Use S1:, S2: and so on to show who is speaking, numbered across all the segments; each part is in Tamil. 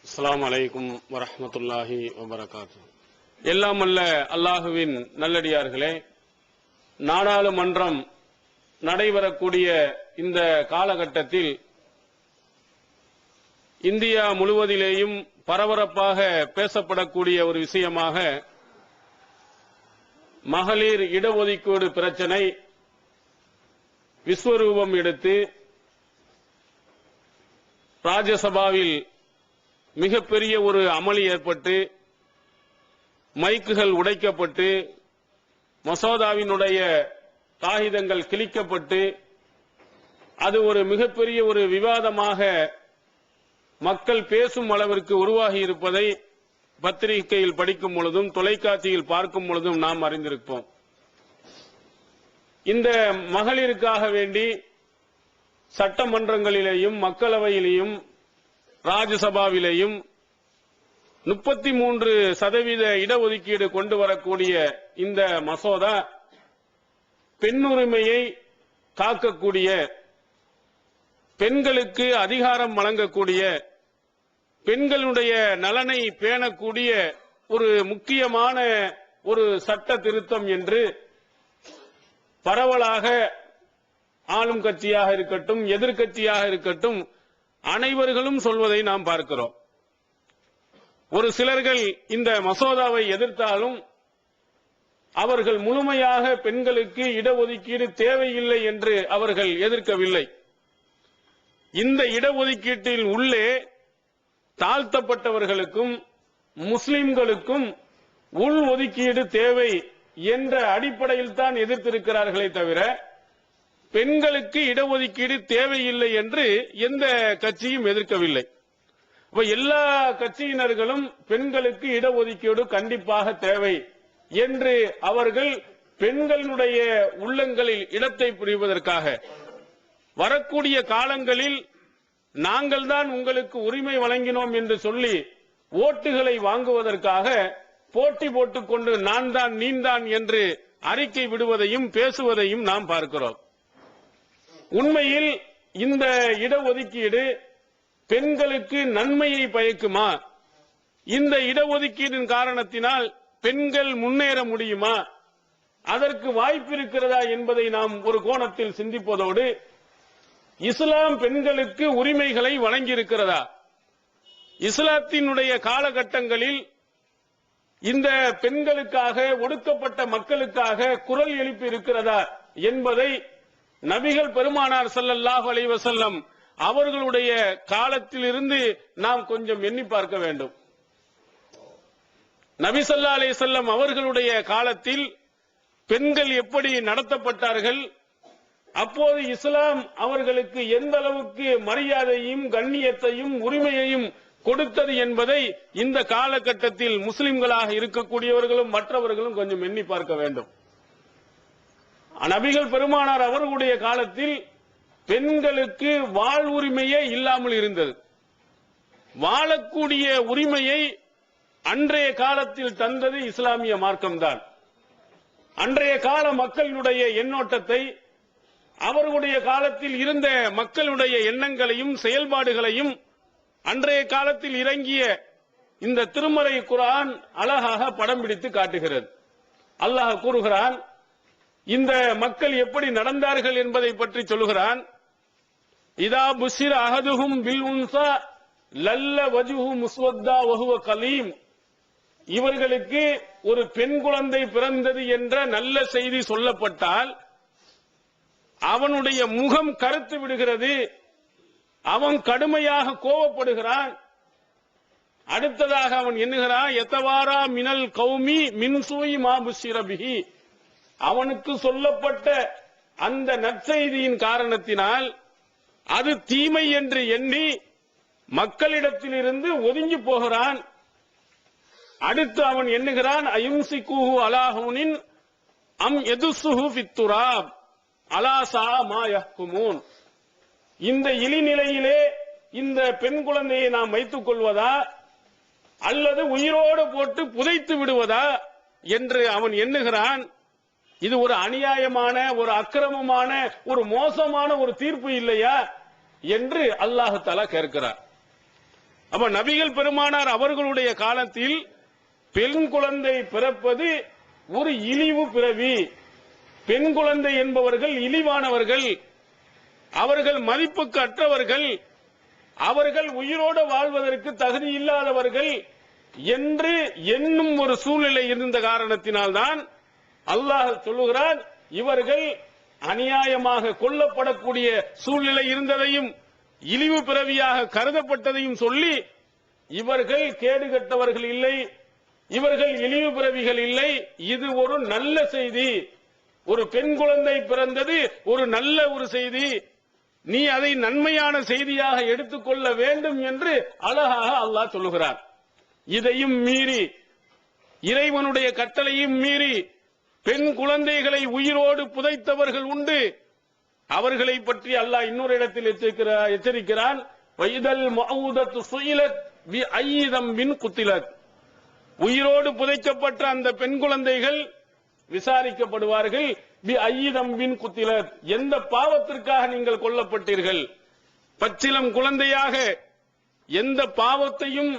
S1: அஸ்ஸலாமு அலைக்கும் வரஹ்மத்துல்லாஹி வபரகாத்துஹு. எல்லாம் அல்ல அல்லாஹுவின் நல்லடியார்களே, நாடாளுமன்றம் நடைபெறக்கூடிய இந்த காலகட்டத்தில் இந்தியா முழுவதிலேயும் பரபரப்பாக பேசப்படக்கூடிய ஒரு விஷயமாக மகளிர் இடஒதுக்கீடு பிரச்சனை விஸ்வரூபம் எடுத்து ராஜ்யசபாவில் மிகப்பெரிய ஒரு அமளி ஏற்பட்டு மைக்குகள் உடைக்கப்பட்டு மசோதாவினுடைய காகிதங்கள் கிழிக்கப்பட்டு அது ஒரு மிகப்பெரிய ஒரு விவாதமாக மக்கள் பேசும் அளவிற்கு உருவாகி இருப்பதை பத்திரிகையில் படிக்கும் பொழுதும் தொலைக்காட்சியில் பார்க்கும் பொழுதும் நாம் அறிந்திருப்போம். இந்த மகளிருக்காக வேண்டி சட்டமன்றங்களிலேயும் மக்களவையிலேயும் ராஜ்யசபாவிலேயும் 33% இடஒதுக்கீடு கொண்டு வரக்கூடிய இந்த மசோதா பெண்ணுரிமையை காக்கக்கூடிய, பெண்களுக்கு அதிகாரம் வழங்கக்கூடிய, பெண்களுடைய நலனை பேணக்கூடிய ஒரு முக்கியமான ஒரு சட்ட திருத்தம் என்று பரவலாக ஆளும் கட்சியாக இருக்கட்டும் எதிர்க்கட்சியாக இருக்கட்டும் அனைவர்களும் சொல்வதை நாம் பார்க்கிறோம். ஒரு சிலர்கள் இந்த மசோதாவை எதிர்த்தாலும் அவர்கள் முழுமையாக பெண்களுக்கு இடஒதுக்கீடு தேவையில்லை என்று அவர்கள் எதிர்க்கவில்லை. இந்த இடஒதுக்கீட்டில் உள்ளே தாழ்த்தப்பட்டவர்களுக்கும் முஸ்லிம்களுக்கும் உள் ஒதுக்கீடு தேவை என்ற அடிப்படையில் தான் எதிர்த்திருக்கிறார்களே தவிர பெண்களுக்கு இடஒதுக்கீடு தேவையில்லை என்று எந்த கட்சியும் எதிர்க்கவில்லை. அப்ப எல்லா கட்சியினர்களும் பெண்களுக்கு இடஒதுக்கீடு கண்டிப்பாக தேவை என்று அவர்கள் பெண்களுடைய உள்ளங்களில் இடத்தை பிடிப்பதற்காக வரக்கூடிய காலங்களில் நாங்கள் தான் உங்களுக்கு உரிமை வழங்கினோம் என்று சொல்லி ஓட்டுகளை வாங்குவதற்காக போட்டி போட்டுக்கொண்டு நான் தான் நீந்தான் என்று அறிக்கை விடுவதையும் பேசுவதையும் நாம் பார்க்கிறோம். உண்மையில் இந்த இடஒதுக்கீடு பெண்களுக்கு நன்மையை பயக்குமா? இந்த இடஒதுக்கீடின் காரணத்தினால் பெண்கள் முன்னேற முடியுமா? அதற்கு வாய்ப்பு இருக்கிறதா என்பதை நாம் ஒரு கோணத்தில் சிந்திப்பதோடு, இஸ்லாம் பெண்களுக்கு உரிமைகளை வழங்கியிருக்கிறதா? இஸ்லாத்தினுடைய காலகட்டங்களில் இந்த பெண்களுக்காக, ஒடுக்கப்பட்ட மக்களுக்காக குரல் எழுப்பி இருக்கிறதா என்பதை நபிகள் பெருமானார் ஸல்லல்லாஹு அலைஹி வஸல்லம் அவர்களுடைய காலத்திலிருந்து நாம் கொஞ்சம் எண்ணி பார்க்க வேண்டும். நபி ஸல்லல்லாஹு அலைஹி வஸல்லம் அவர்களுடைய காலத்தில் பெண்கள் எப்படி நடத்தப்பட்டார்கள், அப்போது இஸ்லாம் அவர்களுக்கு எந்த அளவுக்கு மரியாதையும் கண்ணியத்தையும் உரிமையையும் கொடுத்தது என்பதை இந்த காலகட்டத்தில் முஸ்லிம்களாக இருக்கக்கூடியவர்களும் மற்றவர்களும் கொஞ்சம் எண்ணி பார்க்க வேண்டும். நபிகள் பெருமானார் அவர்களுடைய காலத்தில் பெண்களுக்கு வாழ்வுரிமையே இல்லாமல் இருந்தது. வாழக்கூடிய உரிமையை அன்றைய காலத்தில் தந்தது இஸ்லாமிய மார்க்கம்தான். அன்றைய கால மக்களுடைய எண்ணோட்டத்தை, அவர்களுடைய காலத்தில் இருந்த மக்களுடைய எண்ணங்களையும் செயல்பாடுகளையும் அன்றைய காலத்தில் இறங்கிய இந்த திருமறை குர்ஆன் அழகாக படம் பிடித்து காட்டுகிறது. அல்லாஹ் கூறுகிறான், இந்த மக்கள் எப்படி நடந்தார்கள் என்பதை பற்றி சொல்லுகிறான். இதா புஷிர அஹதுஹும் பில் உன்சா லல்ல வஜ்ஹு முஸ்வத்தா வஹுவ கலீம். இவர்களுக்கு ஒரு பெண் குழந்தை பிறந்தது என்ற நல்ல செய்தி சொல்லப்பட்டால் அவனுடைய முகம் கருத்து விடுகிறது, அவன் கடுமையாக கோபப்படுகிறான். அடுத்ததாக அவன் எண்ணுகிறான், எத்தவாரா மினல் கௌமி மின் சூய் மா புஷிர பிஹி. அவனுக்கு சொல்லப்பட்ட அந்த நற்செய்தியின் காரணத்தினால் அது தீமை என்று எண்ணி மக்களிடத்திலிருந்து ஒதுங்கி போகிறான். அடுத்து அவன் எண்ணுகிறான், அயும்சிகுஹு அலாஹூனின் அம் எதுசுஹு ஃபித்துராப் அலா சா மா யஹ்குமூன். இந்த இழிநிலையிலே இந்த பெண் குழந்தையை நாம் வைத்துக் கொள்வதா அல்லது உயிரோடு போட்டு புதைத்து விடுவதா என்று அவன் எண்ணுகிறான். இது ஒரு அநியாயமான, ஒரு அக்கிரமமான, ஒரு மோசமான ஒரு தீர்ப்பு இல்லையா என்று அல்லாஹ் தஆலா கேட்கிறார். அப்ப நபிகள் பெருமானார் அவர்களுடைய காலத்தில் பெண் குழந்தை பிறப்பது ஒரு இழிவு பிறவி. பெண் குழந்தை என்பவர்கள் இழிவானவர்கள், அவர்கள் மதிப்புக்கு அற்றவர்கள், அவர்கள் உயிரோடு வாழ்வதற்கு தகுதி இல்லாதவர்கள் என்று எண்ணும் ஒரு சூழ்நிலை இருந்த காரணத்தினால்தான் அல்லாஹ் சொல்லுகிறான், இவர்கள் அநியாயமாக கொல்லப்படக்கூடிய சூழ்நிலை இருந்ததையும் இழிவு பிறவியாக கருதப்பட்டதையும் சொல்லி, இவர்கள் கேடுகட்டவர்கள் இல்லை, இவர்கள் இழிவு பிறவிகள் இல்லை, இது ஒரு நல்ல செய்தி, ஒரு பெண் குழந்தை பிறந்தது ஒரு நல்ல ஒரு செய்தி, நீ அதை நன்மையான செய்தியாக எடுத்துக்கொள்ள வேண்டும் என்று அழகாக அல்லாஹ் சொல்லுகிறார். இதையும் மீறி, இறைவனுடைய கட்டளையும் மீறி பெண் குழந்தைகளை உயிரோடு புதைத்தவர்கள் உண்டு. அவர்களை பற்றி அல்லாஹ் இன்னொரு இடத்தில் எச்சரிக்கிறான், வைதல் மௌதத்து சுயிலத் பி ஐயி தம்பின் குத்திலத். உயிரோடு புதைக்கப்பட்ட அந்த பெண் குழந்தைகள் விசாரிக்கப்படுவார்கள். பி ஐயி தம்பின் குத்திலத், எந்த பாவத்திற்காக நீங்கள் கொல்லப்பட்டீர்கள்? பச்சிலம் குழந்தையாக எந்த பாவத்தையும்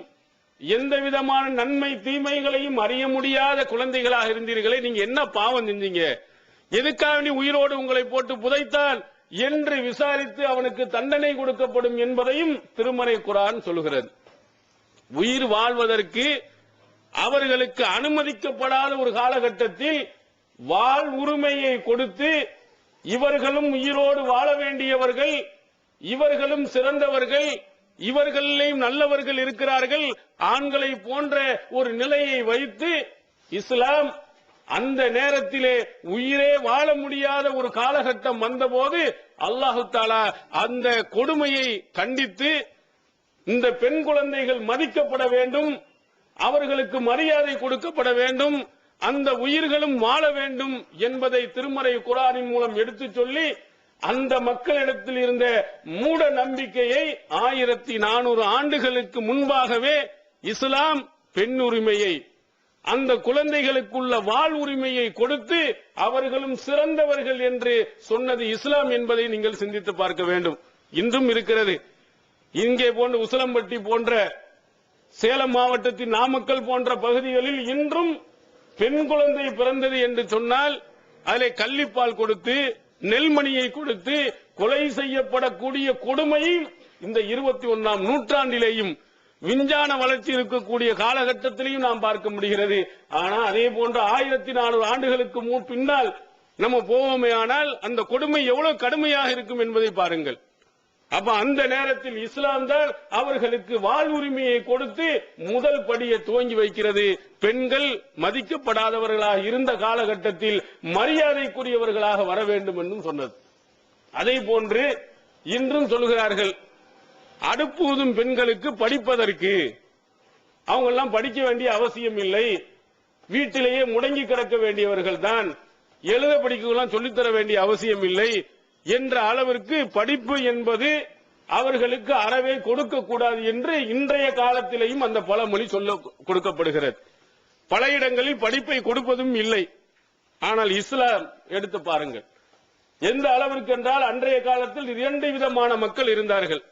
S1: எந்த விதமான நன்மை தீமைகளையும் அறிய முடியாத குழந்தைகளாக இருந்தீர்களே, நீங்க என்ன பாவம் செஞ்சீங்க, எதுக்காக நீ உயிரோடு உங்களை போட்டு புதைத்தான் என்று விசாரித்து அவனுக்கு தண்டனை கொடுக்கப்படும் என்பதையும் திருமறை குர்ஆன் சொல்லுகிறது. உயிர் வாழ்வதற்கு அவர்களுக்கு அனுமதிக்கப்படாத ஒரு காலகட்டத்தில் வாழ் உரிமையை கொடுத்து, இவர்களும் உயிரோடு வாழ வேண்டியவர்கள், இவர்களும் சிறந்தவர்கள், இவர்களிலும் நல்லவர்கள் இருக்கிறார்கள், ஆண்களை போன்ற ஒரு நிலையை வைத்து இஸ்லாம் அந்த நேரத்திலே உயிரே வாழ முடியாத ஒரு காலகட்டம் வந்தபோது அல்லாஹு தஆலா அந்த கொடுமையை கண்டித்து, இந்த பெண் குழந்தைகள் மதிக்கப்பட வேண்டும், அவர்களுக்கு மரியாதை கொடுக்கப்பட வேண்டும், அந்த உயிர்களும் வாழ வேண்டும் என்பதை திருமறை குர்ஆனின் மூலம் எடுத்துச் சொல்லி, அந்த மக்களிடத்தில் இருந்த மூட நம்பிக்கையை 1400 ஆண்டுகளுக்கு முன்பாகவே இஸ்லாம் பெண் உரிமையை, அந்த குழந்தைகளுக்குள்ள வாழ் உரிமையை கொடுத்து அவர்களும் சிறந்தவர்கள் என்று சொன்னது இஸ்லாம் என்பதை நீங்கள் சிந்தித்து பார்க்க வேண்டும். இன்றும் இருக்கிறது. இங்கே போன்ற உசிலம்பட்டி போன்ற, சேலம் மாவட்டத்தின் நாமக்கல் போன்ற பகுதிகளில் இன்றும் பெண் குழந்தை பிறந்தது என்று சொன்னால் அதிலே கள்ளிப்பால் கொடுத்து நெல்மணியை கொடுத்து கொலை செய்யப்படக்கூடிய கொடுமையை இந்த 21ஆம் நூற்றாண்டிலேயும் விஞ்ஞான வளர்ச்சி இருக்கக்கூடிய காலகட்டத்திலையும் நாம் பார்க்க முடிகிறது. ஆனால் அதே போன்ற 1400 ஆண்டுகளுக்கு பின்னால் நம்ம போவோமே ஆனால் அந்த கொடுமை எவ்வளவு கடுமையாக இருக்கும் என்பதை பாருங்கள். அப்ப அந்த நேரத்தில் இஸ்லாம் தான் அவர்களுக்கு வாழ்வுரிமையை கொடுத்து முதல் படியை துவங்கி வைக்கிறது. பெண்கள் மதிக்கப்படாதவர்களாக இருந்த காலகட்டத்தில் மரியாதைக்குரியவர்களாக வர வேண்டும் என்றும் சொன்னது. அதே போன்று இன்றும் சொல்கிறார்கள், அடுப்பு ஊதும் பெண்களுக்கு படிப்பதற்கு அவங்க எல்லாம் படிக்க வேண்டிய அவசியம் இல்லை, வீட்டிலேயே முடங்கி கிடக்க வேண்டியவர்கள் தான், எழுத படிக்கலாம் சொல்லித்தர வேண்டிய அவசியம் இல்லை என்ற அளவிற்கு படிப்பு என்பது அவர்களுக்கு அறவே கொடுக்க கூடாது என்று இன்றைய காலத்திலேயும் அந்த பழமொழி சொல்ல கொடுக்கப்படுகிறது. பல இடங்களில் படிப்பை கொடுப்பதும் இல்லை. ஆனால் இஸ்லாம் எடுத்து பாருங்கள், எந்த அளவிற்கு என்றால் அன்றைய காலத்தில் 2 விதமான மக்கள் இருந்தார்கள்.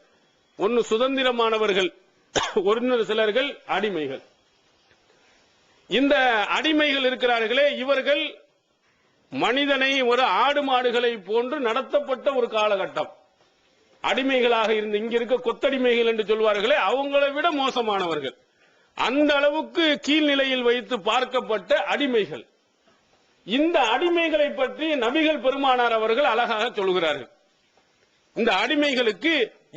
S1: ஒன்னு சுதந்திரமானவர்கள், ஒரு சிலர்கள் அடிமைகள். இந்த அடிமைகள் இருக்கிறார்களே, இவர்கள் மனிதனை ஒரு ஆடு மாடுகளை போன்று நடத்தப்பட்ட ஒரு காலகட்டம். அடிமைகளாக இருந்து இங்க இருக்க கொத்தடிமைகள் என்று சொல்வார்களே, அவங்களை விட மோசமானவர்கள். அந்த அளவுக்கு கீழ்நிலையில் வைத்து பார்க்கப்பட்ட அடிமைகள். இந்த அடிமைகளை பற்றி நபிகள் பெருமானார் அவர்கள் அழகாக சொல்கிறார்கள். இந்த அடிமைகளுக்கு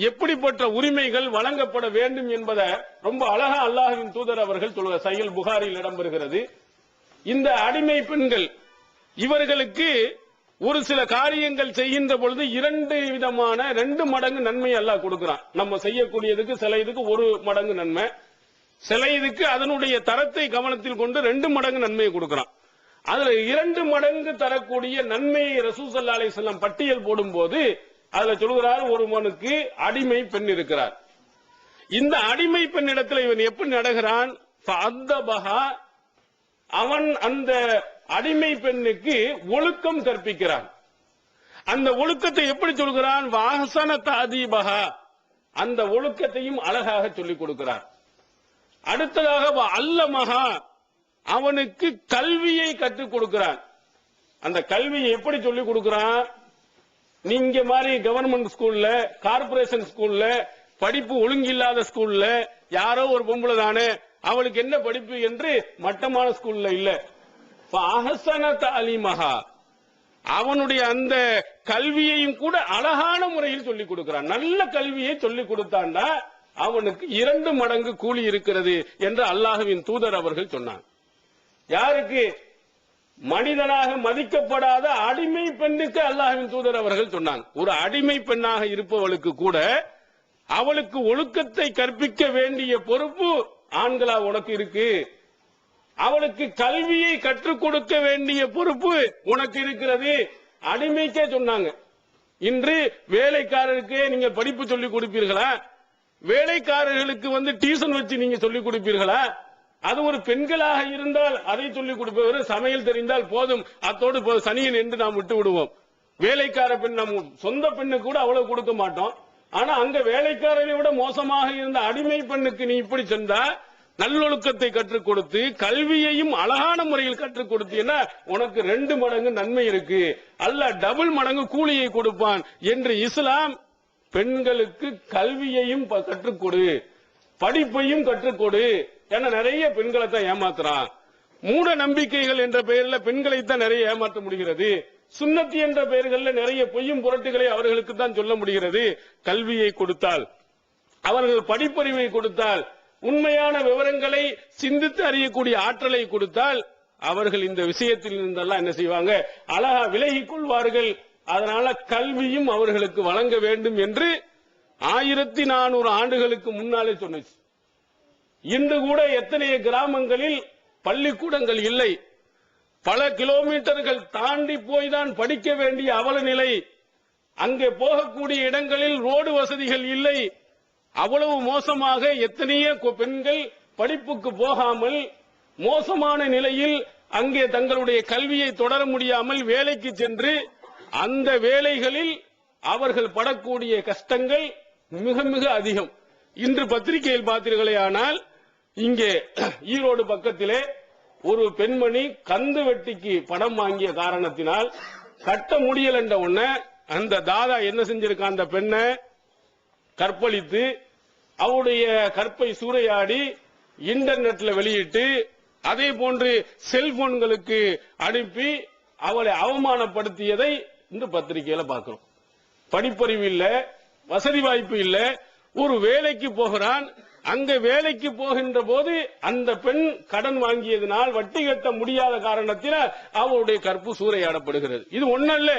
S1: எப்படிப்பட்ட உரிமைகள் வழங்கப்பட வேண்டும் என்பதை ரொம்ப அழகா அல்லாஹ்வின் தூதர் அவர்கள் சொல்கிறார். சஹீஹ் புகாரியில் இடம்பெறுகிறது. இந்த அடிமை பெண்கள் இவர்களுக்கு ஒரு சில காரியங்கள் செய்கின்ற பொழுது 2 விதமான 2 மடங்கு நன்மை அல்லாஹ் கொடுக்கிறான். நம்ம செய்யக்கூடியதுக்கு சில இதுக்கு 1 மடங்கு நன்மை, சில இதுக்கு அதனுடைய தரத்தை கவனத்தில் கொண்டு 2 மடங்கு நன்மையை கொடுக்கிறான். அதுல 2 மடங்கு தரக்கூடிய நன்மையை ரசூல் ஸல்லல்லாஹு அலைஹி வஸல்லம் பட்டியல் போடும்போது அதுல சொல்கிறார், ஒருவனுக்கு அடிமை பெண் இருக்கிறார். இந்த அடிமை பெண் இடத்துல இவன் எப்படி நடக்கிறான், அவன் அந்த அடிமை பெண்ணுக்கு ஒழுக்கம் கற்பிக்கிறான். அந்த ஒழுக்கத்தை எப்படி சொல்கிறான், வாஹசன தாதீபஹா, அந்த ஒழுக்கத்தையும் அழகாக சொல்லிக் கொடுக்கிறார். அடுத்ததாக அல்லமஹா, அவனுக்கு கல்வியை கற்றுக் கொடுக்கிறான். அந்த கல்வியை எப்படி சொல்லிக் கொடுக்கிறான்? நீங்க மாதிரி கவர்மெண்ட் ஸ்கூல்ல, கார்பரேஷன் ஸ்கூல்ல, படிப்பு ஒழுங்கில்லாத ஸ்கூல்ல யாரோ ஒரு பொம்பளை தானே அவளுக்கு என்ன படிப்பு என்று மட்டமான ஸ்கூல்ல இல்ல. அலிமஹா, அவனுடைய அந்த கல்வியையும் கூட அழகான முறையில் சொல்லிக் கொடுக்கிறான். நல்ல கல்வியை சொல்லிக் கொடுத்தாண்டா அவனுக்கு 2 மடங்கு கூலி இருக்கிறது என்று அல்லாஹ்வின் தூதர் அவர்கள் சொன்னாங்க. யாருக்கு? மனிதனாக மதிக்கப்படாத அடிமை பெண்ணுக்கு அல்லாஹ்வின் தூதர் அவர்கள் சொன்னாங்க. ஒரு அடிமை பெண்ணாக இருப்பவளுக்கு கூட அவளுக்கு ஒழுக்கத்தை கற்பிக்க வேண்டிய பொறுப்பு ஆண்களா உனக்கு இருக்கு. அவளுக்கு கல்வியை கற்றுக் கொடுக்க வேண்டிய பொறுப்பு உனக்கு இருக்கிறது. அடிமைக்கே சொன்னாங்க. இன்று வேலைக்காரருக்கு நீங்க படிப்பு சொல்லிக் கொடுப்பீர்களா? வேலைக்காரர்களுக்கு டியூஷன் வச்சு நீங்க சொல்லிக் கொடுப்பீர்களா? அது ஒரு பெண்களாக இருந்தால் அதை சொல்லிக் கொடுப்பவர், சமையல் தெரிந்தால் போதும், அத்தோடு சனியன் என்று நாம் விட்டு விடுவோம். வேலைக்கார பெண் நம் சொந்த பெண்ணுக்கு கூட அவ்வளவு கொடுக்க மாட்டோம். ஆனா அங்க வேலைக்காரரை விட மோசமாக இருந்த அடிமை பெண்ணுக்கு நீ இப்படி சென்றா, நல்லொழுக்கத்தை கற்றுக் கொடுத்து கல்வியையும் அழகான முறையில் கற்றுக் கொடுத்தீங்கன்னா உனக்கு 2 மடங்கு நன்மை இருக்கு, அல்லாஹ் டபுள் மடங்கு கூலியை கொடுப்பான் என்று இஸ்லாம் பெண்களுக்கு கல்வியையும் கற்றுக் கொடு, படிப்பையும் கற்றுக் கொடு. ஏன்னா நிறைய பெண்களை தான் ஏமாத்துறான். மூட நம்பிக்கைகள் என்ற பெயரில் பெண்களை தான் நிறைய ஏமாற்ற முடிகிறது. சுன்னத்தி என்ற பெயர்களில் நிறைய பொய்யும் புரட்டுகளை அவர்களுக்கு தான் சொல்ல முடிகிறது. கல்வியை கொடுத்தால், அவர்கள் படிப்பறிவை கொடுத்தால், உண்மையான விவரங்களை சிந்தித்து அறியக்கூடிய ஆற்றலை கொடுத்தால் அவர்கள் இந்த விஷயத்தில் இருந்தெல்லாம் என்ன செய்வாங்க? அழகா விலகிக் கொள்வார்கள். அதனால கல்வியும் அவர்களுக்கு வழங்க வேண்டும் என்று 1400 ஆண்டுகளுக்கு முன்னாலே சொன்னுச்சு. இன்று கூட எத்தனைய கிராமங்களில் பள்ளிக்கூடங்கள் இல்லை. பல கிலோமீட்டர்கள் தாண்டி போய்தான் படிக்க வேண்டிய அவல நிலை. அங்கே போகக்கூடிய இடங்களில் ரோடு வசதிகள் இல்லை. அவ்வளவு மோசமாக எத்தனையோ பெண்கள் படிப்புக்கு போகாமல் மோசமான நிலையில் அங்கே தங்களுடைய கல்வியை தொடர முடியாமல் வேலைக்கு சென்று அந்த வேலைகளில் அவர்கள் படக்கூடிய கஷ்டங்கள் மிக மிக அதிகம். இன்று பத்திரிகையில் பார்த்தீர்களே ஆனால் இங்கே ஈரோடு பக்கத்திலே ஒரு பெண்மணி கந்து வெட்டிக்கு படம் வாங்கிய காரணத்தினால் கட்ட முடியல என்ற உடனே அந்த தாதா என்ன செஞ்சிருக்கான்? அந்த பெண்ணை கற்பழித்து அவருடைய கற்பை சூறையாடி இன்டர்நெட்ல வெளியிட்டு அதே போன்று செல்போன்களுக்கு அனுப்பி அவளை அவமானப்படுத்தியதை இந்த பத்திரிகையில பார்க்கிறோம். படிப்பறிவு இல்ல, வசதி வாய்ப்பு இல்ல, ஒரு வேலைக்கு போகிறான். அங்க வேலைக்கு போகின்ற போது அந்த பெண் கடன் வாங்கியதனால் வட்டி கட்ட முடியாத காரணத்தினால் அவருடைய கற்பு சூறையாடப்படுகிறது. இது ஒண்ணல்ல,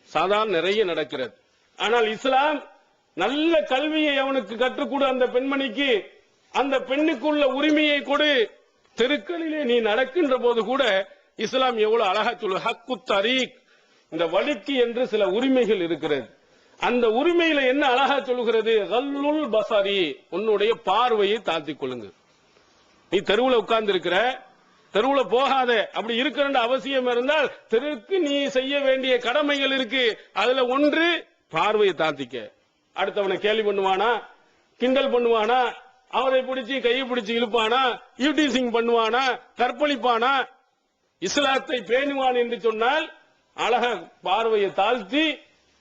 S1: சாதாரண நிறைய நடக்கிறது. ஆனால் இஸ்லாம் நல்ல கல்வியை அவனுக்கு கற்றுக் கொடு. அந்த பெண்மணிக்கு, அந்த பெண்ணுக்குள்ள உரிமையை கொடு. தெருக்களிலே நீ நடக்கின்ற போது கூட இஸ்லாம் எவ்வளவு அழகா சொல்லு, ஹக்கு தரீக், இந்த வழிக்கு என்று சில உரிமைகள் இருக்கிறது. அந்த உரிமையில என்ன அழகா சொல்லுகிறது? கல்லுல் பசரி, உன்னுடைய பார்வையை தாழ்த்திக் கொள்ளுங்க. நீ தெருவுல உட்கார்ந்து இருக்கிற, தெருவுல போகாத, அப்படி இருக்கிற அவசியம் இருந்தால் தெருக்கு நீ செய்ய வேண்டிய கடமைகள் இருக்கு. அதுல ஒன்று பார்வையை தாழ்த்திக்க. அடுத்தவனை கேலி பண்ணுவானா, கிண்டல் பண்ணுவானா, அவரை பிடிச்சி கையை பிடிச்சி இழுப்பானா, யூடிசிங் பண்ணுவானா, கற்பழிப்பானா? இஸ்லாத்தை பேணுவான் என்று சொன்னால் அழக பார்வையை தாழ்த்தி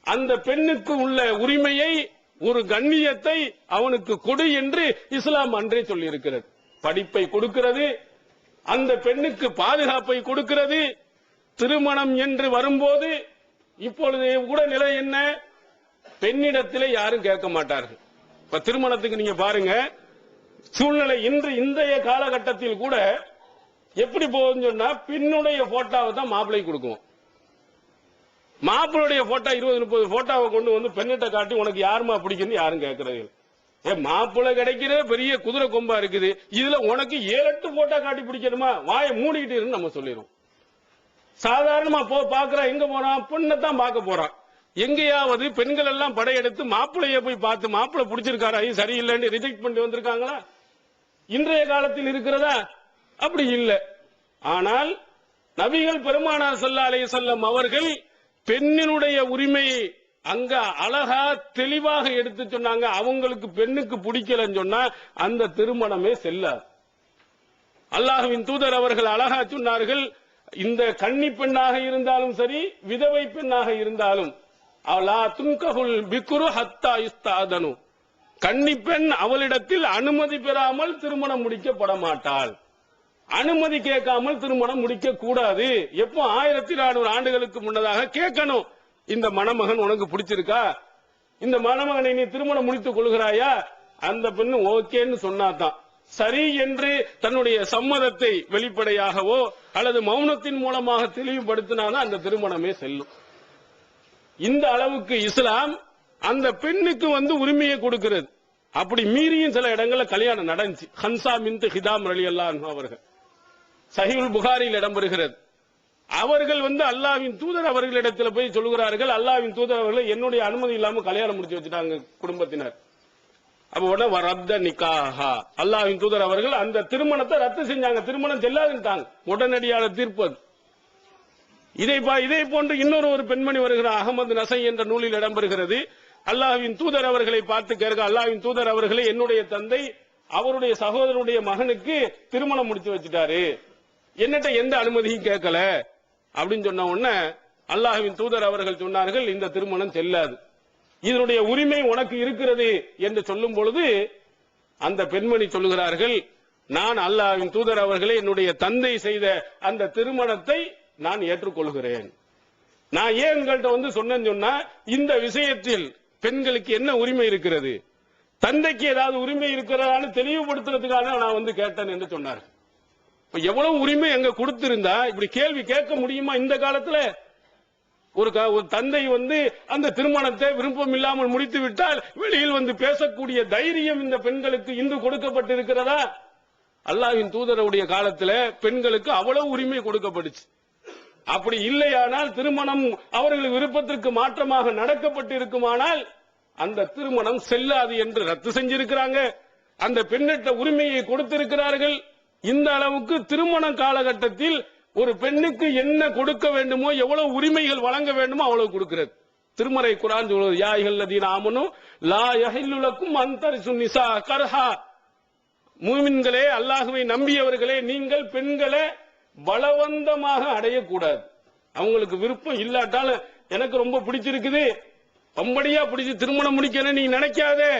S1: அந்த பெண்ணுக்கு உள்ள உரிமையை, ஒரு கண்ணியத்தை அவனுக்கு கொடு என்று இஸ்லாம் அன்றே சொல்லி இருக்கிறது. படிப்பை கொடுக்கிறது, அந்த பெண்ணுக்கு பாதுகாப்பை கொடுக்கிறது. திருமணம் என்று வரும்போது இப்பொழுது கூட நிலை என்ன? பெண்ணிடத்திலே யாரும் கேட்க மாட்டார்கள். இப்ப திருமணத்துக்கு நீங்க பாருங்க சூழ்நிலை. இன்று இன்றைய காலகட்டத்தில் கூட எப்படி போகுதுன்னு சொன்னா, பெண்ணுடைய போட்டோவை தான் மாப்பிள்ளை கொடுக்கும். மாப்பிள்ளுடைய போட்டோ 20-30 போட்டோவை கொண்டு வந்து பெண்ணிட்ட காட்டி உனக்கு யாருமா பிடிக்குன்னு யாரும் கேட்கறது. மாப்பிள்ளை கிடைக்கிற பெரிய குதிரை கொம்பா இருக்குது, இதுல உனக்கு 7-8 போட்டோ காட்டி பிடிக்கணுமா? வாயை மூடிக்கிட்டு இருந்து நம்ம சொல்லிடுவோம். சாதாரணமா பாக்குறா, எங்க போறான்? பொண்ணை தான் பார்க்க போறான். எங்கேயாவது பெண்கள் எல்லாம் படையெடுத்து மாப்பிள்ளைய போய் பார்த்து மாப்பிள்ளை பிடிச்சிருக்காரா, சரியில்லைன்னு ரிஜெக்ட் பண்ணி வந்திருக்காங்களா? இன்றைய காலத்தில் இருக்கிறதா? அப்படி இல்லை. ஆனால் நபிகள் பெருமானார் ஸல்லல்லாஹு அலைஹி வஸல்லம் அவர்கள் பெண்ணினுடைய உரிமையை அங்க அழகா தெளிவாக எடுத்து சொன்னாங்க. அவங்களுக்கு பெண்ணுக்கு பிடிக்கலன்னு சொன்னா அந்த திருமணமே செல்லாது. அல்லாஹ்வின் தூதர் அவர்கள் அழகா சொன்னார்கள், இந்த கன்னி பெண்ணாக இருந்தாலும் சரி, விதவை பெண்ணாக இருந்தாலும், லா துன்கஹுல் பிக்ரு ஹத்தா யுஸ்தாதனு, கன்னி பெண் அவளிடத்தில் அனுமதி பெறாமல் திருமணம் முடிக்கப்பட மாட்டாள். அனுமதி கேட்காமல் திருமணம் முடிக்க கூடாது. எப்போ 1400 ஆண்டுகளுக்கு முன்னதாக கேட்கணும், இந்த மணமகன் உனக்கு பிடிச்சிருக்கா, இந்த மணமகனை நீ திருமணம் முடித்துக் கொள்கிறாயா, அந்த பெண்ணு ஓகேன்னு சொன்னாதான், சரி என்று தன்னுடைய சம்மதத்தை வெளிப்படையாகவோ அல்லது மௌனத்தின் மூலமாக தெளிவுபடுத்தினாதான் அந்த திருமணமே செல்லும். இந்த அளவுக்கு இஸ்லாம் அந்த பெண்ணுக்கு உரிமையை கொடுக்கிறது. அப்படி மீறியும் சில இடங்கள்ல கல்யாணம் நடந்துச்சு. ஹன்சா பின்த் ஹிதாம் ரலியல்லாஹு அன்ஹா அவர்கள் சஹீஹுல் புகாரியில் இடம்பெறுகிறது. அவர்கள் அல்லாஹ்வின் தூதர் அவர்களிடத்தில் போய் சொல்கிறார்கள், அல்லாஹ்வின் தூதர் அவர்கள் என்னுடைய அனுமதி இல்லாம கல்யாணம் முடிச்சு வச்சுட்டாங்க குடும்பத்தினர். அப்ப உடனே ரத்த நிக்காஹா, அல்லாஹ்வின் தூதர் அவர்கள் அந்த திருமணத்தை ரத்து செஞ்சாங்க, திருமணம் செல்லாதுட்டாங்க. உடனடியான தீர்ப்பு. இதை போன்று இன்னொரு பெண்மணி வருகிறார், அகமது நசை என்ற நூலில் இடம்பெறுகிறது. அல்லாஹ்வின் தூதர் அவர்களை பார்த்து கேட்க, அல்லாஹ்வின் தூதர் அவர்களை என்னுடைய தந்தை அவருடைய சகோதரனுடைய மகனுக்கு திருமணம் முடிச்சு வச்சுட்டாரு, என்னட்ட எந்த அனுமதியும் கேட்கல அப்படின்னு சொன்ன உடனே அல்லாஹ்வின் தூதர் அவர்கள் சொன்னார்கள், இந்த திருமணம் செல்லாது, இதனுடைய உரிமை உனக்கு இருக்கிறது என்று சொல்லும் பொழுது அந்த பெண்மணி சொல்லுகிறார்கள், நான் அல்லாஹ்வின் தூதர் அவர்களை என்னுடைய தந்தை செய்த அந்த திருமணத்தை நான் ஏற்றுக்கொள்கிறேன். நான் ஏன் உங்கள்கிட்ட சொன்னேன்னு சொன்னா, இந்த விஷயத்தில் பெண்களுக்கு என்ன உரிமை இருக்கிறது, தந்தைக்கு ஏதாவது உரிமை இருக்கிறதான்னு தெளிவுபடுத்துறதுக்காக நான் கேட்டேன் என்று சொன்னார். எவ்வளவு உரிமை எங்க கொடுத்திருந்தா இப்படி கேள்வி கேட்க முடியுமா இந்த காலத்துல? ஒரு தந்தை அந்த திருமணத்தை விருப்பம் இல்லாமல் முடித்து விட்டால் வெளியில் பேசக்கூடிய தைரியம் இந்த பெண்களுக்கு இன்று கொடுக்கப்பட்டிருக்கிறதா? அல்லாஹ்வின் தூதருடைய காலத்துல பெண்களுக்கு அவ்வளவு உரிமை கொடுக்கப்பட்டுச்சு. அப்படி இல்லையானால், திருமணம் அவர்கள் விருப்பத்திற்கு மாற்றமாக நடக்கப்பட்டு இருக்குமானால் அந்த திருமணம் செல்லாது என்று ரத்து செஞ்சிருக்கிறாங்க. அந்த பெண்ணிட்ட உரிமையை கொடுத்திருக்கிறார்கள். இந்த அளவுக்கு திருமண காலகட்டத்தில் ஒரு பெண்ணுக்கு என்ன கொடுக்க வேண்டுமோ, எவ்வளவு உரிமைகள் வழங்க வேண்டுமோ அவ்வளவு கொடுக்கிறது. திருமறை குர்ஆன் சொல்வது, யா அய்யுஹல்லதீன ஆமனு லா யஹில்லு லக்கும் அன் தரிசு நிஸா கர்ஹா, மூமின்களே, அல்லாஹ்வை நம்பியவர்களே, நீங்கள் பெண்களை பலவந்தமாக அடையக்கூடாது. அவங்களுக்கு விருப்பம் இல்லாட்டாலும் எனக்கு ரொம்ப பிடிச்சிருக்குது, பம்படியா பிடிச்சு திருமணம் முடிக்கணும் நீ நினைக்காதே,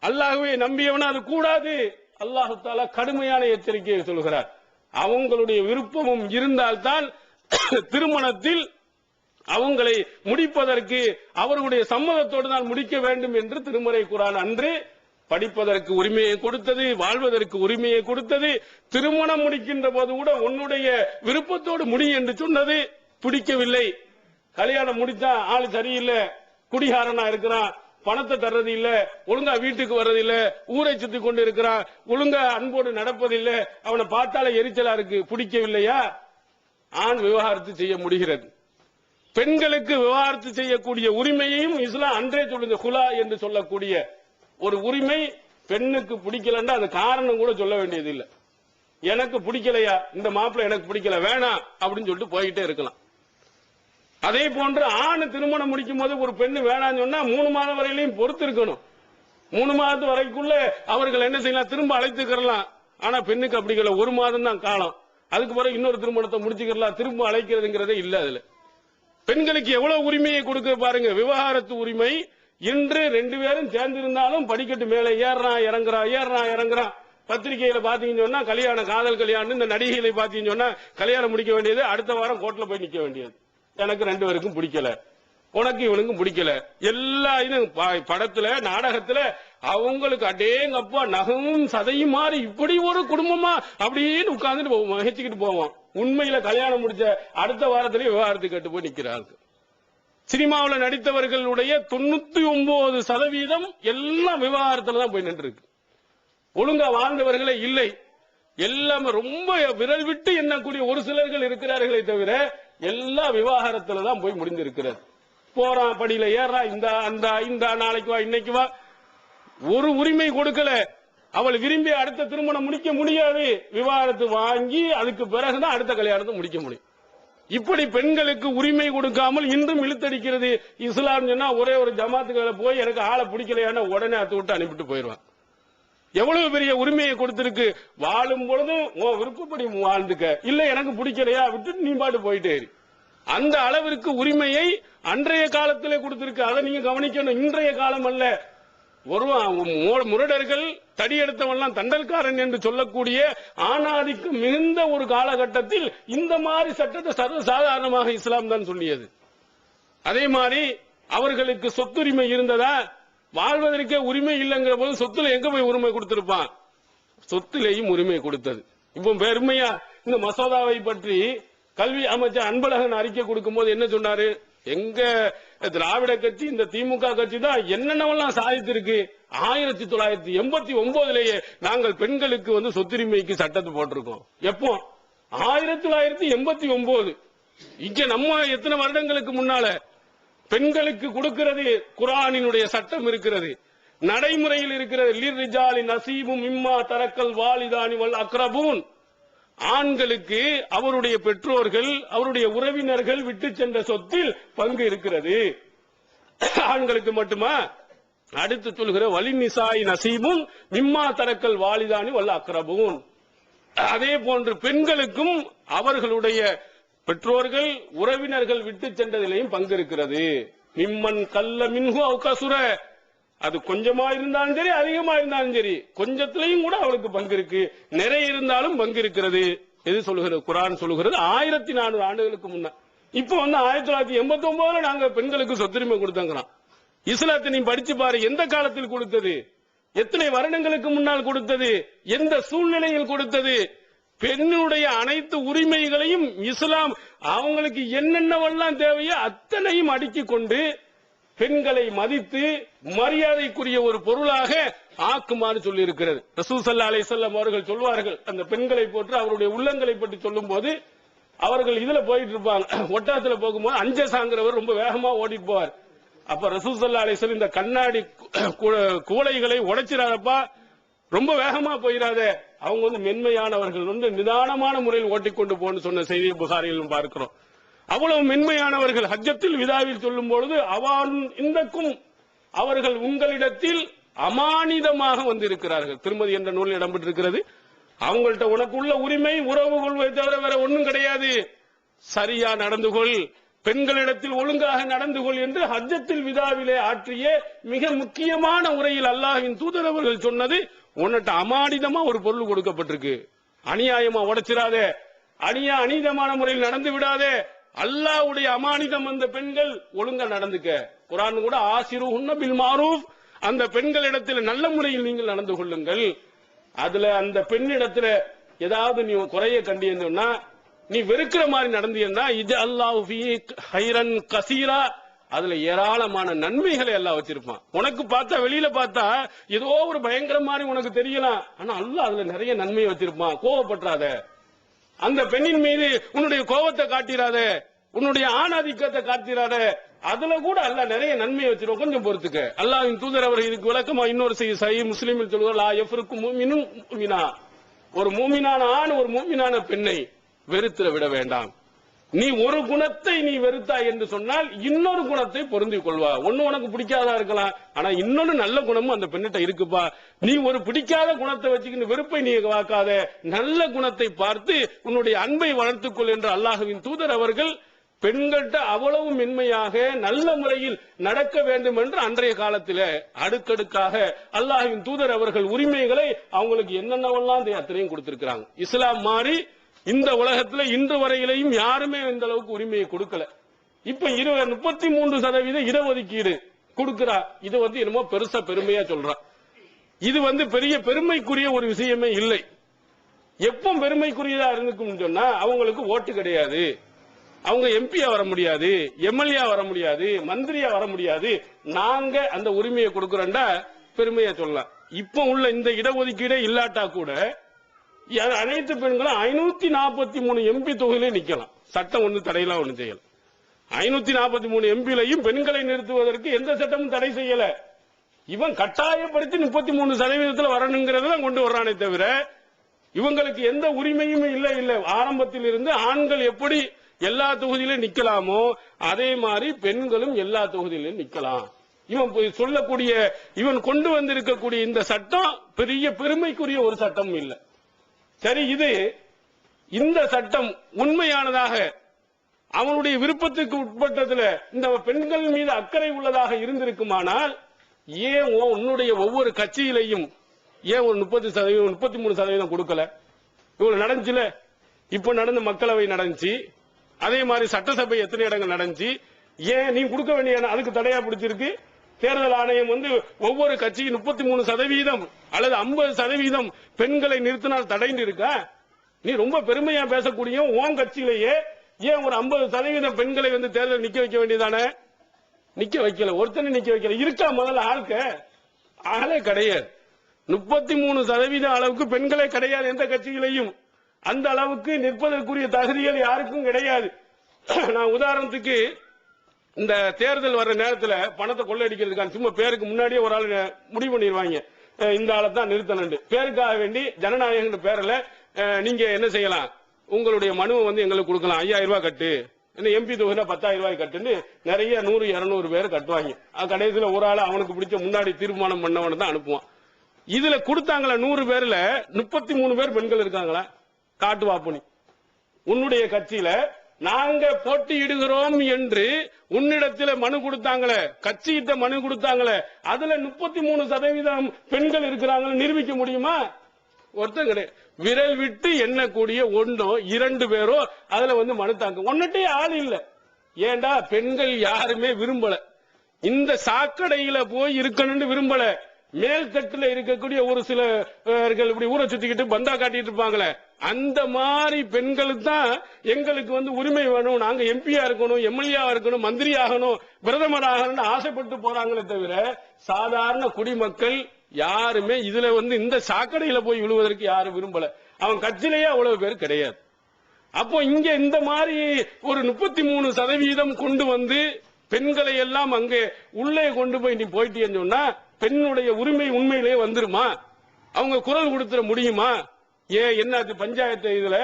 S1: அல்லாஹ்வை நம்பியவனா அது கூடாது. அல்லாஹ் தஆலா கடுமையான எச்சரிக்கையை சொல்கிறார். அவங்களுடைய விருப்பமும் இருந்தால்தான் திருமணத்தில் அவங்களை முடிப்பதற்கு அவர்களுடைய சம்மதத்தோடு தான் முடிக்க வேண்டும் என்று திருமறை குர்ஆன் அன்று படிப்பதற்கு உரிமையை கொடுத்தது, வாழ்வதற்கு உரிமையை கொடுத்தது. திருமணம் முடிக்கின்ற போது கூட உன்னுடைய விருப்பத்தோடு முடி என்று சொன்னது. பிடிக்கவில்லை, கல்யாணம் முடிச்சா ஆளு சரியில்லை, குடிகாரனா இருக்கிறான், பணத்தை தர்றது இல்ல, ஒழுங்கா வீட்டுக்கு வர்றது இல்ல, ஊரை சுத்தி கொண்டு இருக்கிறான், ஒழுங்கா அன்போடு நடப்பதில்லை, அவனை பார்த்தாலே எரிச்சலா இருக்கு, பிடிக்கவில்லையா, ஆண் விவாகரத்து செய்ய முடிகிறது. பெண்களுக்கு விவாகரத்து செய்யக்கூடிய உரிமையையும் இஸ்லாம் அன்றே சொல்லுங்க. குலா என்று சொல்லக்கூடிய ஒரு உரிமை பெண்ணுக்கு பிடிக்கலன்னா அது காரணம் கூட சொல்ல வேண்டியது இல்லை. எனக்கு பிடிக்கலையா, இந்த மாப்பிள்ளை எனக்கு பிடிக்கல, வேணாம் அப்படின்னு சொல்லிட்டு போய்கிட்டே இருக்கலாம். அதே போன்று ஆண் திருமணம் முடிக்கும் போது ஒரு பெண்ணு வேணாம்னு சொன்னா 3 மாதம் வரையிலையும் பொறுத்து இருக்கணும். 3 மாதத்து வரைக்குள்ள அவர்கள் என்ன செய்யலாம், திரும்ப அழைத்துக்கலாம். ஆனா பெண்ணுக்கு அப்படி இல்லை, 1 மாதம் தான் காலம், அதுக்கு பிறகு இன்னொரு திருமணத்தை முடிச்சுக்கலாம், திரும்ப அழைக்கிறதுங்கிறதே இல்ல. அதுல பெண்களுக்கு எவ்வளவு உரிமையை கொடுக்க பாருங்க. விவாகரத்து உரிமை இன்று 2 பேரும் சேர்ந்திருந்தாலும் படிக்கட்டு மேல ஏறான் இறங்குறான். பத்திரிகையில பாத்தீங்கன்னு சொன்னா கல்யாணம், காதல் கல்யாணம். இந்த நடிகைகளை பாத்தீங்கன்னு சொன்னா கல்யாணம் முடிக்க வேண்டியது அடுத்த வாரம் கோர்ட்ல போய் நிக்க வேண்டியது. எனக்கு 2 பேருக்கும் பிடிக்கல, உனக்கு இவனுக்கும் பிடிக்கல. எல்லா படத்துல நாடகத்துல அவங்களுக்கு அடேங்கப்பா நகமும் சதையும் மாறி இப்படி ஒரு குடும்பமா அப்படின்னு உட்கார்ந்துட்டு மகிழ்ச்சிக்கிட்டு போவோம். உண்மையில கல்யாணம் முடிச்ச அடுத்த வாரத்திலேயே விவாகரத்து கேட்டு போய் நிக்கிறார்கள். சினிமாவில் நடித்தவர்களுடைய 99% எல்லாம் விவாகரத்துல தான் போய் நின்று இருக்கு. ஒழுங்கா வாழ்ந்தவர்களே இல்லை, எல்லாமே ரொம்ப விரல் விட்டு எண்ணக்கூடிய ஒரு சிலர்கள் இருக்கிறார்களே தவிர எல்லா விவாகரத்துல தான் போய் முடிந்திருக்கிறது. போறான், படியில ஏறா, இந்த நாளைக்கு வா, இன்னைக்கு வா, ஒரு உரிமை கொடுக்கல. அவள் விரும்பி அடுத்த திருமணம் முடிக்க முடியாது. விவாகரத்து வாங்கி அதுக்கு பிறகுதான் அடுத்த கல்யாணத்தை முடிக்க முடியும். இப்படி பெண்களுக்கு உரிமை கொடுக்காமல் இன்றும் இழுத்தடிக்கிறது இஸ்லாம். சொன்னா ஒரே ஒரு ஜமாத்துக்களை போய் எனக்கு ஆளை பிடிக்கலையான உடனே அத்து விட்டு அனுப்பிட்டு போயிடுவான். எவ்வளவு பெரிய உரிமையை கொடுத்திருக்கு. வாழும் பொழுதும் உன் விருப்பப்படி வாழ்ந்துக்க, இல்ல எனக்கு பிடிக்கலையா விட்டு நீ பாட்டு போயிட்டே இரு. அந்த அளவிற்கு உரிமையை அன்றைய காலத்திலே கொடுத்திருக்கு. அதை நீங்க கவனிக்கணும். இன்றைய காலம் அல்ல. முரடர்கள் தடி எடுத்தவெல்லாம் தண்டல்காரன் என்று சொல்லக்கூடிய ஆணாதிக்கம் மிகுந்த ஒரு காலகட்டத்தில் இந்த மாதிரி சட்டத்தை சர்வசாதாரணமாக இஸ்லாம் தான் சொல்லியது. அதே மாதிரி அவர்களுக்கு சொத்துரிமை இருந்ததா? வாழ்வதற்கே உரிமை இல்லைங்கிற போது சொத்துல எங்க போய் உரிமை கொடுத்திருப்பான்? சொத்திலேயும் உரிமை கொடுத்தது. இப்போ பெருமையா இந்த மசோதாவை பற்றி கல்வி அமைச்சர் அன்பழகன் அறிக்கை கொடுக்கும் போது என்ன சொன்னாரு? எங்க திராவிட கட்சி இந்த திமுக கட்சி தான் என்னென்னவெல்லாம் சாதித்திருக்கு. 1989 நாங்கள் பெண்களுக்கு சொத்துரிமைக்கு சட்டத்தை போட்டிருக்கோம். எப்போ? 1989. இங்க நம்ம எத்தனை வருடங்களுக்கு முன்னால பெண்களுக்கு கொடுக்கிறது குர்ஆனினுடைய சட்டம் இருக்கிறது, நடைமுறையில் இருக்கிறது. லிர்ரிஜாலி நஸீபும் மிம்மா தரக்கல் வாலிதானி வல் அக்ரபூன். ஆண்களுக்கு அவருடைய பெற்றோர்கள் அவருடைய உறவினர்கள் விட்டு சென்ற சொத்தில் பங்கு இருக்கிறது. ஆண்களுக்கு மட்டுமா? அடுத்து சொல்கிற வலிநிசாய் நசீபும் மிம்மா தரக்கல் வாலிதானி வல் அக்ரபூன். அதே போன்று பெண்களுக்கும் அவர்களுடைய பெற்றோர்கள் உறவினர்கள் விட்டு சென்றதிலையும் பங்கு இருக்கிறது. மிம்மன் கல்ல மின்ஹு அவுகசுர. அது கொஞ்சமா இருந்தாலும் சரி அதிகமா இருந்தாலும் சரி கொஞ்சத்திலையும் கூட அவளுக்கு பங்கு இருக்கு. நிறைய இருந்தாலும் பங்கு இருக்கிறது. எது சொல்லுகிறது? குர்ஆன் சொல்லுகிறது 1400 ஆண்டுகளுக்கு முன்ன. இப்போ 1989 நாங்க பெண்களுக்கு சொத்துரிமை கொடுத்தோங்கிறோம். இஸ்லாத்தை நீ படிச்சு பாரு. எந்த காலத்தில் கொடுத்தது? எத்தனை வருடங்களுக்கு முன்னால் கொடுத்தது? எந்த சூழ்நிலையில் கொடுத்தது? பெண்ணுடைய அனைத்து உரிமைகளையும் இஸ்லாம் அவங்களுக்கு என்னென்னவெல்லாம் தேவையோ அத்தனையும் அடுக்கிக் கொண்டு பெண்களை மதித்து மரியாதைக்குரிய ஒரு பொருளாக ஆக்குமாறு சொல்லி இருக்கிறது. ரசூல் ஸல்லல்லாஹு அலைஹி வஸல்லம் அவர்கள் சொல்வார்கள், அந்த பெண்களை போன்று அவருடைய உள்ளங்களை பற்றி சொல்லும் போது, அவர்கள் இதுல போயிட்டு இருப்பாங்க, ஒட்டகத்துல போகும்போது அஞ்சசாங்கிறவர் ரொம்ப வேகமா ஓடிட்டு போவார். அப்ப ரசூல் ஸல்லல்லாஹு அலைஹி வஸல்லம் இந்த கண்ணாடி கூளைகளை உடைச்சிடாதப்பா, ரொம்ப வேகமா போயிடாத, அவங்க மென்மையானவர்கள் நிதானமான முறையில் ஓட்டிக்கொண்டு போன்னு சொன்ன செய்தியை புகாரியிலும் பார்க்கிறோம். அவ்வளவு மென்மையானவர்கள். ஹஜ்ஜத்தில் விதாவில் சொல்லும் பொழுது அவான் இந்தக்கும், அவர்கள் உங்களிடத்தில் அமானிதமாக வந்திருக்கிறார்கள். திருமதி என்ற நூலில் இடம்பெற்றிருக்கிறது. அவங்கள்ட்ட உனக்குள்ள உரிமை உறவு கொள்வதை தவிர வேற ஒன்றும் கிடையாது. சரியா நடந்து கொள், பெண்களிடத்தில் ஒழுங்காக நடந்து கொள் என்று ஹஜ்ஜத்தில் விதாவிலே ஆற்றிய மிக முக்கியமான உரையில் அல்லாஹ்வின் தூதர் அவர்கள் சொன்னது, உன்னிட்ட அமானிதமா ஒரு பொருள் கொடுக்கப்பட்டிருக்கு, அநியாயமா உடைச்சிடாதே, அநீதமான முறையில் நடந்து விடாதே, அல்லாஹ்வுடைய அமானிதம் அந்த பெண்கள் ஒழுங்கா நடந்துக்க. குர்ஆன் கூட ஆசிருஹுன்ன பில் மாரூஃப், அந்த பெண்களிடத்தில் நல்ல முறையில் நீங்கள் நடந்து கொள்ளுங்கள். அதுல அந்த பெண்ணிடத்துல ஏதாவது நீ குறைய கண்டியன்னா, நீ வெறுக்கிற மாதிரி நடந்தீன்னா, இது அல்லாஹ் ஃபீக் ஹைரன் கசீரா, அதுல ஏராளமான நன்மைகளை எல்லாம் வச்சிருப்பான். உனக்கு பார்த்தா வெளியில பார்த்தா ஏதோ ஒரு பயங்கர மாதிரி உனக்கு தெரியலாம், ஆனா அல்லாஹ் அதுல நிறைய நன்மையை வச்சிருப்பான். கோவப்பட்டாத, அந்த பெண்ணின் மீது உன்னுடைய கோபத்தை காட்டிராத, உன்னுடைய ஆணாதிக்கத்தை காட்டிராத, அதுல கூட அல்லாஹ் நிறைய நன்மையை வச்சிருவோம். கொஞ்சம் பொறுத்துக்க. அல்லாஹ்வின் தூதர் அவர் இதுக்கு விளக்கமா இன்னொரு சஹீஹ் முஸ்லிமில் சொல்லுவார், லா யஃப்ருக்கு முஃமினுன் முஃமினா, ஒரு மூமினான ஆண் ஒரு மூமினான பெண்ணை வெறுத்திட விட வேண்டாம். நீ ஒரு குணத்தை நீ வெறுத்தாய் என்று சொன்னால் இன்னொரு குணத்தை பொருந்திக் கொள்வா. ஒன்னு உனக்கு பிடிக்காதா இருக்கலாம், ஆனா இன்னொன்னு நல்ல குணமும் அந்த பெண்ணிட்ட இருக்குப்பா. நீ ஒரு பிடிக்காத குணத்தை வச்சுக்கிட்டு வெறுப்பை நீ வாக்காத, நல்ல குணத்தை பார்த்து உன்னுடைய அன்பை வளர்த்துக்கொள் என்று அல்லாஹ்வின் தூதர் அவர்கள் பெண்கள்கிட்ட அவ்வளவு மென்மையாக நல்ல முறையில் நடக்க வேண்டும் என்று அன்றைய காலத்தில் அடுக்கடுக்காக அல்லாஹ்வின் தூதர் அவர்கள் உரிமைகளை அவங்களுக்கு என்னென்னவெல்லாம் அத்தனையும் கொடுத்திருக்கிறாங்க. இஸ்லாம் மாறி இந்த உலகத்துல இன்று வரையிலையும் யாருமே இந்த அளவுக்கு உரிமையை கொடுக்கல. இப்ப 33% இடஒதுக்கீடு கொடுக்கிறா. இது என்னமோ பெருசா பெருமையா சொல்றா. இது பெரிய பெருமைக்குரிய ஒரு விஷயமே இல்லை. எப்ப பெருமைக்குரியதா இருந்துக்கும் சொன்னா, அவங்களுக்கு ஓட்டு கிடையாது, அவங்க எம்பியா வர முடியாது, எம்எல்ஏ வர முடியாது, மந்திரியா வர முடியாது, நாங்க அந்த உரிமையை கொடுக்கிறோம்டா பெருமையா சொல்லலாம். இப்ப உள்ள இந்த இடஒதுக்கீடே இல்லாட்டா கூட அனைத்து பெண்களும் 543 எம்பி தொகையிலே நிக்கலாம். சட்டம் ஒண்ணு தடையெல்லாம் ஒண்ணு செய்யல. 543 எம்பிலையும் பெண்களை நிறுத்துவதற்கு எந்த சட்டமும் தடை செய்யல. இவன் கட்டாயப்படுத்தி 33% வரணுங்கிறத கொண்டு வர்றானே தவிர இவங்களுக்கு எந்த உரிமையும் இல்லை. ஆரம்பத்தில் இருந்து ஆண்கள் எப்படி எல்லா தொகுதியிலும் நிக்கலாமோ அதே மாதிரி பெண்களும் எல்லா தொகுதியிலும் நிக்கலாம். இவன் சொல்லக்கூடிய இவன் கொண்டு வந்திருக்கக்கூடிய இந்த சட்டம் பெரிய பெருமைக்குரிய ஒரு சட்டம் இல்ல. சரி, இந்த சட்டம் உண்மையானதாக அவனுடைய விருப்பத்துக்கு உட்பட்டதுல இந்த பெண்கள் மீது அக்கறை உள்ளதாக இருந்திருக்குமானால் ஏன் உன்னுடைய ஒவ்வொரு கட்சியிலையும் ஏன் ஒரு 30% 33% கொடுக்கல? இவ்வளவு நடந்துச்சுல. இப்ப நடந்த மக்களவை நடந்துச்சு, அதே மாதிரி சட்டசபை எத்தனை இடங்கள் நடந்துச்சு. ஏன் நீ கொடுக்க வேண்டிய அதுக்கு தடையா பிடிச்சிருக்கு? தேர்தல் ஆணையம் ஒவ்வொரு கட்சியும் 33% அல்லது 50% பெண்களை நிறுத்தினால் தடைந்து இருக்கா? நீ ரொம்ப பெருமையா பேசக்கூடிய உன் கட்சியிலேயே ஏன் ஒரு 50% பெண்களை தேர்தல் நிக்க வைக்க வேண்டியதானே? நிக்க வைக்கல, ஒருத்தனை நிக்க வைக்கல. இருக்கா முதல்ல ஆளே கிடையாது. 33% அளவுக்கு பெண்களே கிடையாது எந்த கட்சியிலையும். அந்த அளவுக்கு நிற்பதற்குரிய தகுதிகள் யாருக்கும் கிடையாது. நான் உதாரணத்துக்கு இந்த தேர்தல் வர்ற நேரத்தில் பணத்தை கொள்ளையடிக்கிறதுக்கான சும்மா பேருக்கு முன்னாடியே ஒரு ஆள் முடிவு பண்ணிடுவாங்க, இந்த ஆளை தான் நிறுத்தணும். பேருக்காக வேண்டி ஜனநாயக பேரில் நீங்க என்ன செய்யலாம், உங்களுடைய மனுவை எங்களுக்கு கொடுக்கலாம், 5000 ரூபாய் கட்டு, எம்பி தொகுதினா 10,000 ரூபாய் கட்டுன்னு நிறைய 100 200 பேர் கட்டுவாங்க. கடைசியில் ஒரு ஆள் அவனுக்கு பிடிச்ச முன்னாடி தீர்மானம் பண்ணவன தான் அனுப்புவான். இதுல கொடுத்தாங்களா 100 பேர்ல 33 பேர் பெண்கள் இருக்காங்களா? காட்டுவாப்பனி. உன்னுடைய கட்சியில நாங்க போட்டியிடுகிறோம் என்று உன்னிடத்தில் மனு கொடுத்தாங்களே, கட்சியிட்ட மனு கொடுத்தாங்களே, அதுல 33% பெண்கள் இருக்கிறாங்கன்னு நிரூபிக்க முடியுமா? ஒருத்தர் கிடையாது. விரல் விட்டு எண்ணக்கூடிய 1-2 பேரோ அதுல மனு தாங்க. ஒன்னட்டே ஆள் இல்ல. ஏண்டா பெண்கள் யாருமே விரும்பல, இந்த சாக்கடையில போய் இருக்கணும்னு விரும்பல. மேல்தட்டுல இருக்கக்கூடிய ஒரு சிலர்கள் இப்படி ஊரை சுத்திக்கிட்டு பந்தா காட்டிட்டு இருப்பாங்களே, அந்த மாதிரி பெண்களுக்கு தான் எங்களுக்கு உரிமை வேணும், நாங்க எம்பியா இருக்கணும், எம்எல்ஏ இருக்கணும், மந்திரி ஆகணும், பிரதமர் ஆகணும்னு ஆசைப்பட்டு போறாங்களே தவிர சாதாரண குடிமக்கள் யாருமே இதுல இந்த சாக்கடையில போய் விழுவதற்கு யாரும் விரும்பல. அவன் கட்சியிலேயே அவ்வளவு பேர் கிடையாது. அப்போ இங்க இந்த மாதிரி ஒரு 33% கொண்டு பெண்களை எல்லாம் அங்கே உள்ளே கொண்டு போய் நீ போயிட்டேன்னு சொன்னா பெண்ணுடைய உரிமை உண்மையிலேயே வந்துருமா? அவங்க குரல் கொடுத்துட முடியுமா? என்ன பஞ்சாயத்து இதுல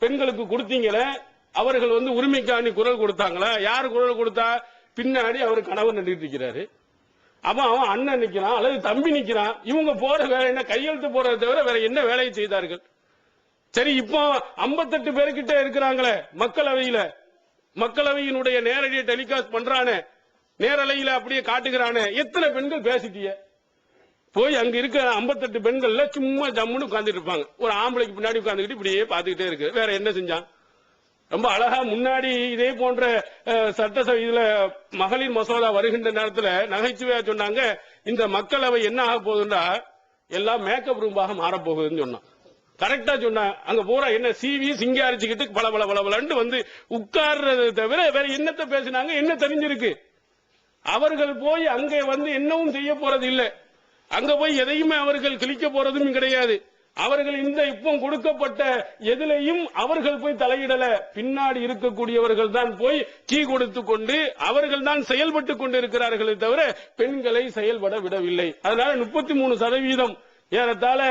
S1: பெண்களுக்கு கொடுத்தீங்களே, அவர்கள் உரிமைக்காண்டி குரல் கொடுத்தாங்களா? யாரு குரல் கொடுத்தா? பின்னாடி அவர் கணவர் நின்றுட்டு இருக்கிறாரு, அவன் அண்ணன் நிக்கிறான் அல்லது தம்பி நிக்கிறான். இவங்க போற வேலை என்ன? கையெழுத்து போறதை தவிர வேற என்ன வேலையை செய்தார்கள்? சரி, இப்போ 58 பேர்கிட்ட இருக்கிறாங்களே மக்களவையினுடைய நேரடியை டெலிகாஸ்ட் பண்றானே, நேரலையில அப்படியே காட்டுகிறானே, எத்தனை பெண்கள் பேசிட்டிய? போய் அங்க இருக்க 58 பெண்கள்ல சும்மா ஜம்முன்னு உட்கார்ந்துட்டு இருப்பாங்க. ஒரு ஆம்பளைக்கு பின்னாடி உட்கார்ந்துக்கிட்டு இப்படியே பாத்துக்கிட்டே இருக்கு. வேற என்ன செஞ்சான்? ரொம்ப அழகா முன்னாடி இதே போன்ற சட்டசபை இதுல மகளிர் மசோதா வருகின்ற நேரத்தில் நகைச்சுவையா சொன்னாங்க, இந்த மக்களவை என்ன ஆக போகுதுன்னா எல்லாம் மேக்கப் ரூமாக மாறப்போகுதுன்னு சொன்னான். கரெக்டா சொன்னா. அங்க போற என்ன சிவி சிங்காரிச்சுக்கிட்டு பல உட்கார்றதை தவிர வேற என்னத்தை பேசினாங்க? என்ன தெரிஞ்சிருக்கு? அவர்கள் போய் அங்கே என்னவும் செய்ய போறது இல்லை. அங்க போய் எதையுமே அவர்கள் கிழிக்க போறதும் கிடையாது. அவர்கள் இந்த இப்போ கொடுக்கப்பட்ட எதிலையும் அவர்கள் போய் தலையிடல. பின்னாடி இருக்கக்கூடியவர்கள் தான் போய் கீ கொடுத்து கொண்டு அவர்கள் தான் செயல்பட்டு கொண்டு இருக்கிறார்களே தவிர பெண்களை செயல்பட விடவில்லை. அதனால 33% ஏறத்தாழ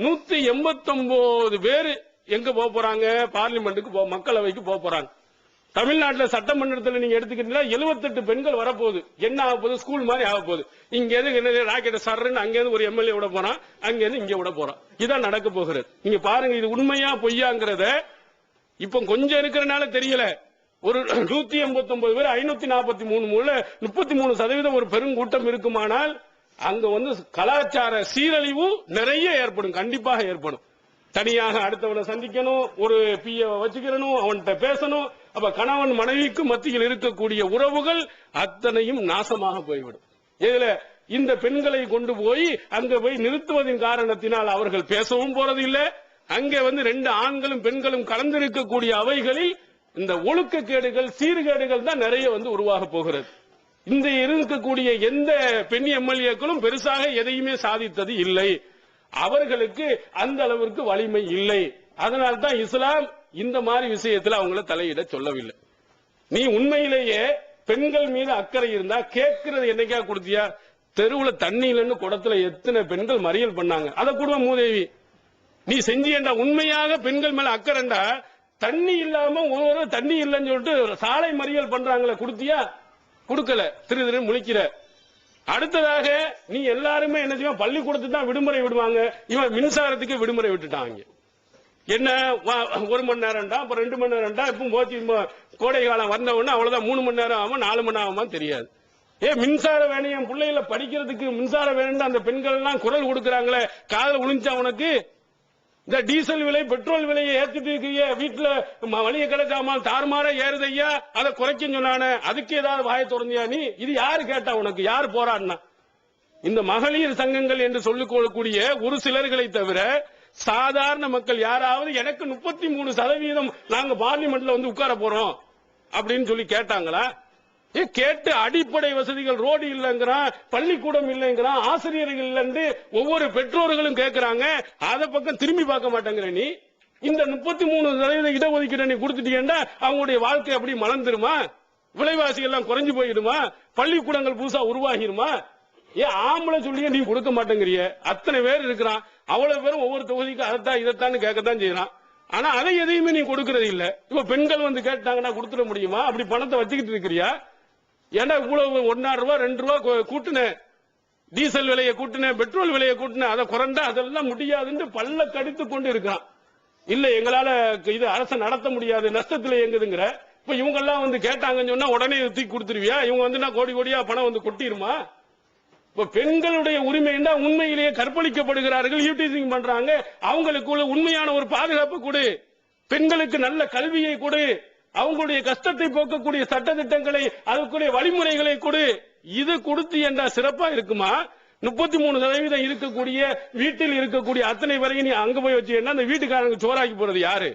S1: 189 பேர் எங்க போறாங்க? பார்லிமெண்ட்டுக்கு மக்களவைக்கு போறாங்க. தமிழ்நாட்டில் சட்டமன்றத்தில் நீங்க எடுத்துக்கிட்டீங்கன்னா 78 பெண்கள் வரப்போகுது. என்ன ஆக போகுது? ஸ்கூல் மாதிரி ஆக போகுது. இங்க இருந்து ராக்கெட் சர்ன்னு அங்கிருந்து ஒரு எம்எல்ஏ விட போறான், அங்கிருந்து இங்க விட போறான். இதான் நடக்க போகிறது. நீங்க பாருங்க, இது உண்மையா பொய்யாங்கிறத இப்ப கொஞ்சம் இருக்கிறனால தெரியல. ஒரு 189 பேர் 543 33% ஒரு பெருங்கூட்டம் இருக்குமானால் அங்க கலாச்சார சீரழிவு நிறைய ஏற்படும், கண்டிப்பாக ஏற்படும். தனியாக அடுத்தவனை சந்திக்கணும், ஒரு பிஏ வச்சுக்கணும், அவன்கிட்ட பேசணும். அப்ப கணவன் மனைவிக்கு மத்தியில் இருக்கக்கூடிய உறவுகள் அத்தனையும் நாசமாக போய்விடும். இதுல இந்த பெண்களை கொண்டு போய் அங்க போய் நிறுத்துவதன் காரணத்தினால் அவர்கள் பேசவும் போறது இல்லை. அங்க 2 ஆண்களும் பெண்களும் கலந்திருக்கக்கூடிய அவைகளில் இந்த ஒழுக்கக்கேடுகள் சீர்கேடுகள் தான் நிறைய உருவாக போகிறது. இந்த இருக்கக்கூடிய எந்த பெண் எம்எல்ஏக்களும் பெருசாக எதையுமே சாதித்தது இல்லை. அவர்களுக்கு அந்த அளவிற்கு வலிமை இல்லை. அதனால்தான் இஸ்லாம் இந்த மாதிரி விஷயத்தில் அவங்கள தலையிட சொல்லவில்லை. நீ உண்மையிலேயே பெண்கள் மீது அக்கறை இருந்தா கேட்கிறது என்னைக்கா கொடுத்தியா? தெருவுல தண்ணி இல்லைன்னு குடத்துல எத்தனை பெண்கள் மறியல் பண்ணாங்க. அதை கூட மூதேவி நீ செஞ்சியண்டா. உண்மையாக பெண்கள் மேல அக்கறைண்டா தண்ணி இல்லாம ஒரு தண்ணி இல்லைன்னு சொல்லிட்டு சாலை மறியல் பண்றாங்களே, கொடுத்தியா? கொடுக்கல, திரு முழிக்கிற. அடுத்ததாக நீ எல்லாருமே என்ன செய்வான், பள்ளிக்கூடத்துக்கு தான் விடுமுறை விடுவாங்க, இவன் மின்சாரத்துக்கு விடுமுறை விட்டுட்டாங்க. என்ன 1 மணி நேரம்டா, அப்புறம் 2 மணி நேரம்டா, இப்போ கோடை காலம் வந்த உடனே அவ்வளவுதான் 3 மணி நேரம் ஆகும், 4 மணி நேரம் ஆகுமா தெரியாது. மின்சார வேணும், என் பிள்ளைகளை படிக்கிறதுக்கு மின்சார வேணும், அந்த பெண்கள் எல்லாம் குரல் கொடுக்கறாங்களே, காதல் விழுந்தா உனக்கு? இந்த டீசல் விலை, பெட்ரோல் விலையை ஏத்திட்டு இருக்கிய, வீட்டுல வழிய கிடைச்சாமா தாறுமாற ஏறுதையா, அதை குறைக்க சொன்னானே, அதுக்கு ஏதாவது வாயை திறந்தியா நீ? இது யாரு கேட்டா உனக்கு? யாரு போராடினா? இந்த மகளிர் சங்கங்கள் என்று சொல்லிக் கொள்ளக்கூடிய ஒரு சிலர்களை தவிர சாதாரண மக்கள் யாராவது எனக்கு 33% நாங்க பார்லிமெண்ட்ல வந்து உட்கார போறோம் அப்படின்னு சொல்லி கேட்டாங்களா? கேட்டு அடிப்படை வசதிகள், ரோடு இல்லைங்கிறான், பள்ளிக்கூடம் இல்லைங்கிறான், ஆசிரியர்கள் இல்லைன்னு ஒவ்வொரு பெற்றோர்களும் கேட்கிறாங்க. அதை பக்கம் திரும்பி பார்க்க மாட்டேங்கிற நீ. இந்த 33% இடஒதுக்கீடு நீ கொடுத்துட்டீங்கன்னா அவங்களுடைய வாழ்க்கை அப்படி மலர்ந்துருமா? விலைவாசி எல்லாம் குறைஞ்சு போயிடுமா? பள்ளிக்கூடங்கள் புதுசா உருவாகிருமா? ஆம்பளை சொல்லியே நீ கொடுக்க மாட்டேங்கிறிய. அத்தனை பேர் இருக்கிறான், அவ்வளவு பேரும் ஒவ்வொரு தொகுதிக்கு அதைத்தான் இதைத்தான் கேட்கத்தான் செய்யறான். ஆனா அதை எதையுமே நீ கொடுக்கறது இல்ல. இப்ப பெண்கள் வந்து கேட்டாங்கன்னா கொடுத்துட முடியுமா? அப்படி பணத்தை வச்சுக்கிட்டு இருக்கிறியா? ஏன்னா இவ்வளவு 1.5 ரூபா 2 ரூபா கூட்டுன, டீசல் விலையை கூட்டுன, பெட்ரோல் விலையை கூட்டுன, அதை குறைண்டா அதெல்லாம் முடியாதுன்னு பல்ல கடித்து கொண்டு இருக்கான். இல்ல எங்களால இது அரசை நடத்த முடியாது, நஷ்டத்துல எங்குதுங்கிற. இப்ப இவங்க எல்லாம் வந்து கேட்டாங்கன்னு சொன்னா உடனே தூக்கி கொடுத்துருவியா? இவங்க வந்து கோடி கோடியா பணம் வந்து கொட்டிருமா? இப்ப பெண்களுடைய உரிமைன்னா உண்மையிலேயே கற்பழிக்கப்படுகிறார்கள், யூட்டிசிங் பண்றாங்க, அவங்களுக்குள்ள உண்மையான ஒரு பாதுகாப்பு கொடு, பெண்களுக்கு நல்ல கல்வியை கொடு, அவங்களுடைய கஷ்டத்தை போக்கக்கூடிய சட்ட திட்டங்களை, அதுக்குரிய வழிமுறைகளை கொடு. இது கொடுத்து என்றா சிறப்பா இருக்குமா? 33% இருக்கக்கூடிய வீட்டில் இருக்கக்கூடிய அத்தனை வரையும் நீ அங்க போய் வச்சு அந்த வீட்டுக்காரங்க சோறாக்கி போறது யாரு?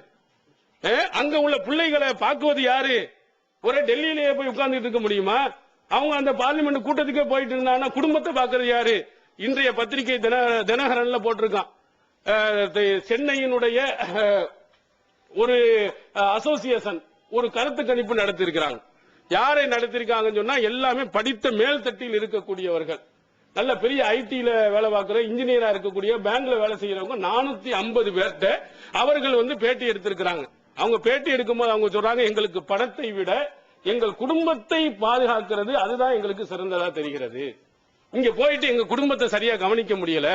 S1: அங்க உள்ள பிள்ளைகளை பாக்குவது யாரு? ஒரே டெல்லியிலேயே போய் உட்கார்ந்துட்டு இருக்க முடியுமா? அவங்க அந்த பார்லிமெண்ட் கூட்டத்துக்கே போயிட்டு இருந்தாங்கன்னா குடும்பத்தை பாக்குறது யாரு? இன்றைய பத்திரிகை தினகரன்ல போட்டிருக்கான், சென்னையினுடைய ஒரு அசோசியேஷன் ஒரு கருத்து கணிப்பு நடத்திருக்கிறாங்க. யாரை நடத்திருக்காங்கன்னு சொன்னா எல்லாமே படித்த மேல்தட்டில் இருக்கக்கூடியவர்கள், நல்ல பெரிய ஐடில வேலை பார்க்கிற இன்ஜினியரா இருக்கக்கூடிய, பேங்க்ல வேலை செய்யறவங்க 450 பேர்ட்ட அவர்கள் வந்து பேட்டி எடுத்திருக்கிறாங்க. அவங்க பேட்டி எடுக்கும்போது அவங்க சொல்றாங்க, எங்களுக்கு பணத்தை விட எங்கள் குடும்பத்தை பாதுகாக்கிறது அதுதான் எங்களுக்கு சிறந்ததா தெரிகிறது. இங்க போயிட்டு எங்க குடும்பத்தை சரியா கவனிக்க முடியல,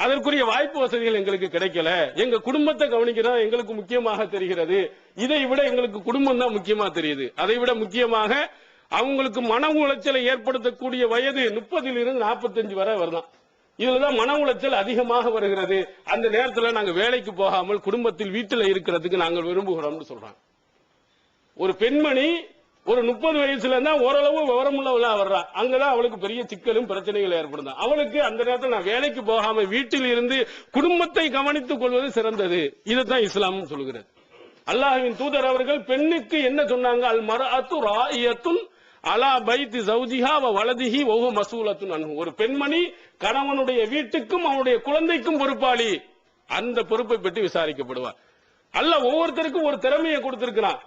S1: அதற்குரிய வாய்ப்பு வசதிகள் எங்களுக்கு கிடைக்கல, எங்க குடும்பத்தை கவனிக்கிறது எங்களுக்கு முக்கியமாக தெரிகிறது. இதை விட எங்களுக்கு குடும்பம் தான் முக்கியமா தெரியுது. அதை விட முக்கியமாக அவங்களுக்கு மன உளைச்சலை ஏற்படுத்தக்கூடிய வயது 30 to 45 வரை வருதான். இதுலதான் மன உளைச்சல் அதிகமாக வருகிறது. அந்த நேரத்தில் நாங்க வேலைக்கு போகாமல் குடும்பத்தில் வீட்டில் இருக்கிறதுக்கு நாங்கள் விரும்புகிறோம் சொல்றாங்க. ஒரு பெண்மணி ஒரு 30 வயசுல தான் ஓரளவு விவரமுள்ளவளா வர்றா, அங்கதான் அவளுக்கு பெரிய சிக்கலும் பிரச்சனைகள் ஏற்படுது. அவளுக்கு அந்த நேரத்தில் நான் வேலைக்கு போகாம வீட்டில் இருந்து குடும்பத்தை கவனித்துக் கொள்வது சிறந்தது. இதைத்தான் இஸ்லாம் சொல்கிறது. அல்லாஹ்வின் தூதர் அவர்கள் பெண்ணுக்கு என்ன சொன்னாங்க? அல் மர்அத்து ராயியத்துன் அலா பைத்தி ஜௌஜிஹா வ வலதிஹி வ ஹுவ மஸ்ஊலத்துன் அன்ஹு. ஒரு பெண்மணி கணவனுடைய வீட்டுக்கும் அவனுடைய குழந்தைக்கும் பொறுப்பாளி, அந்த பொறுப்பை பற்றி விசாரிக்கப்படுவார். அல்லாஹ் ஒவ்வொருத்தருக்கும் ஒரு திறமையை கொடுத்திருக்கிறான்.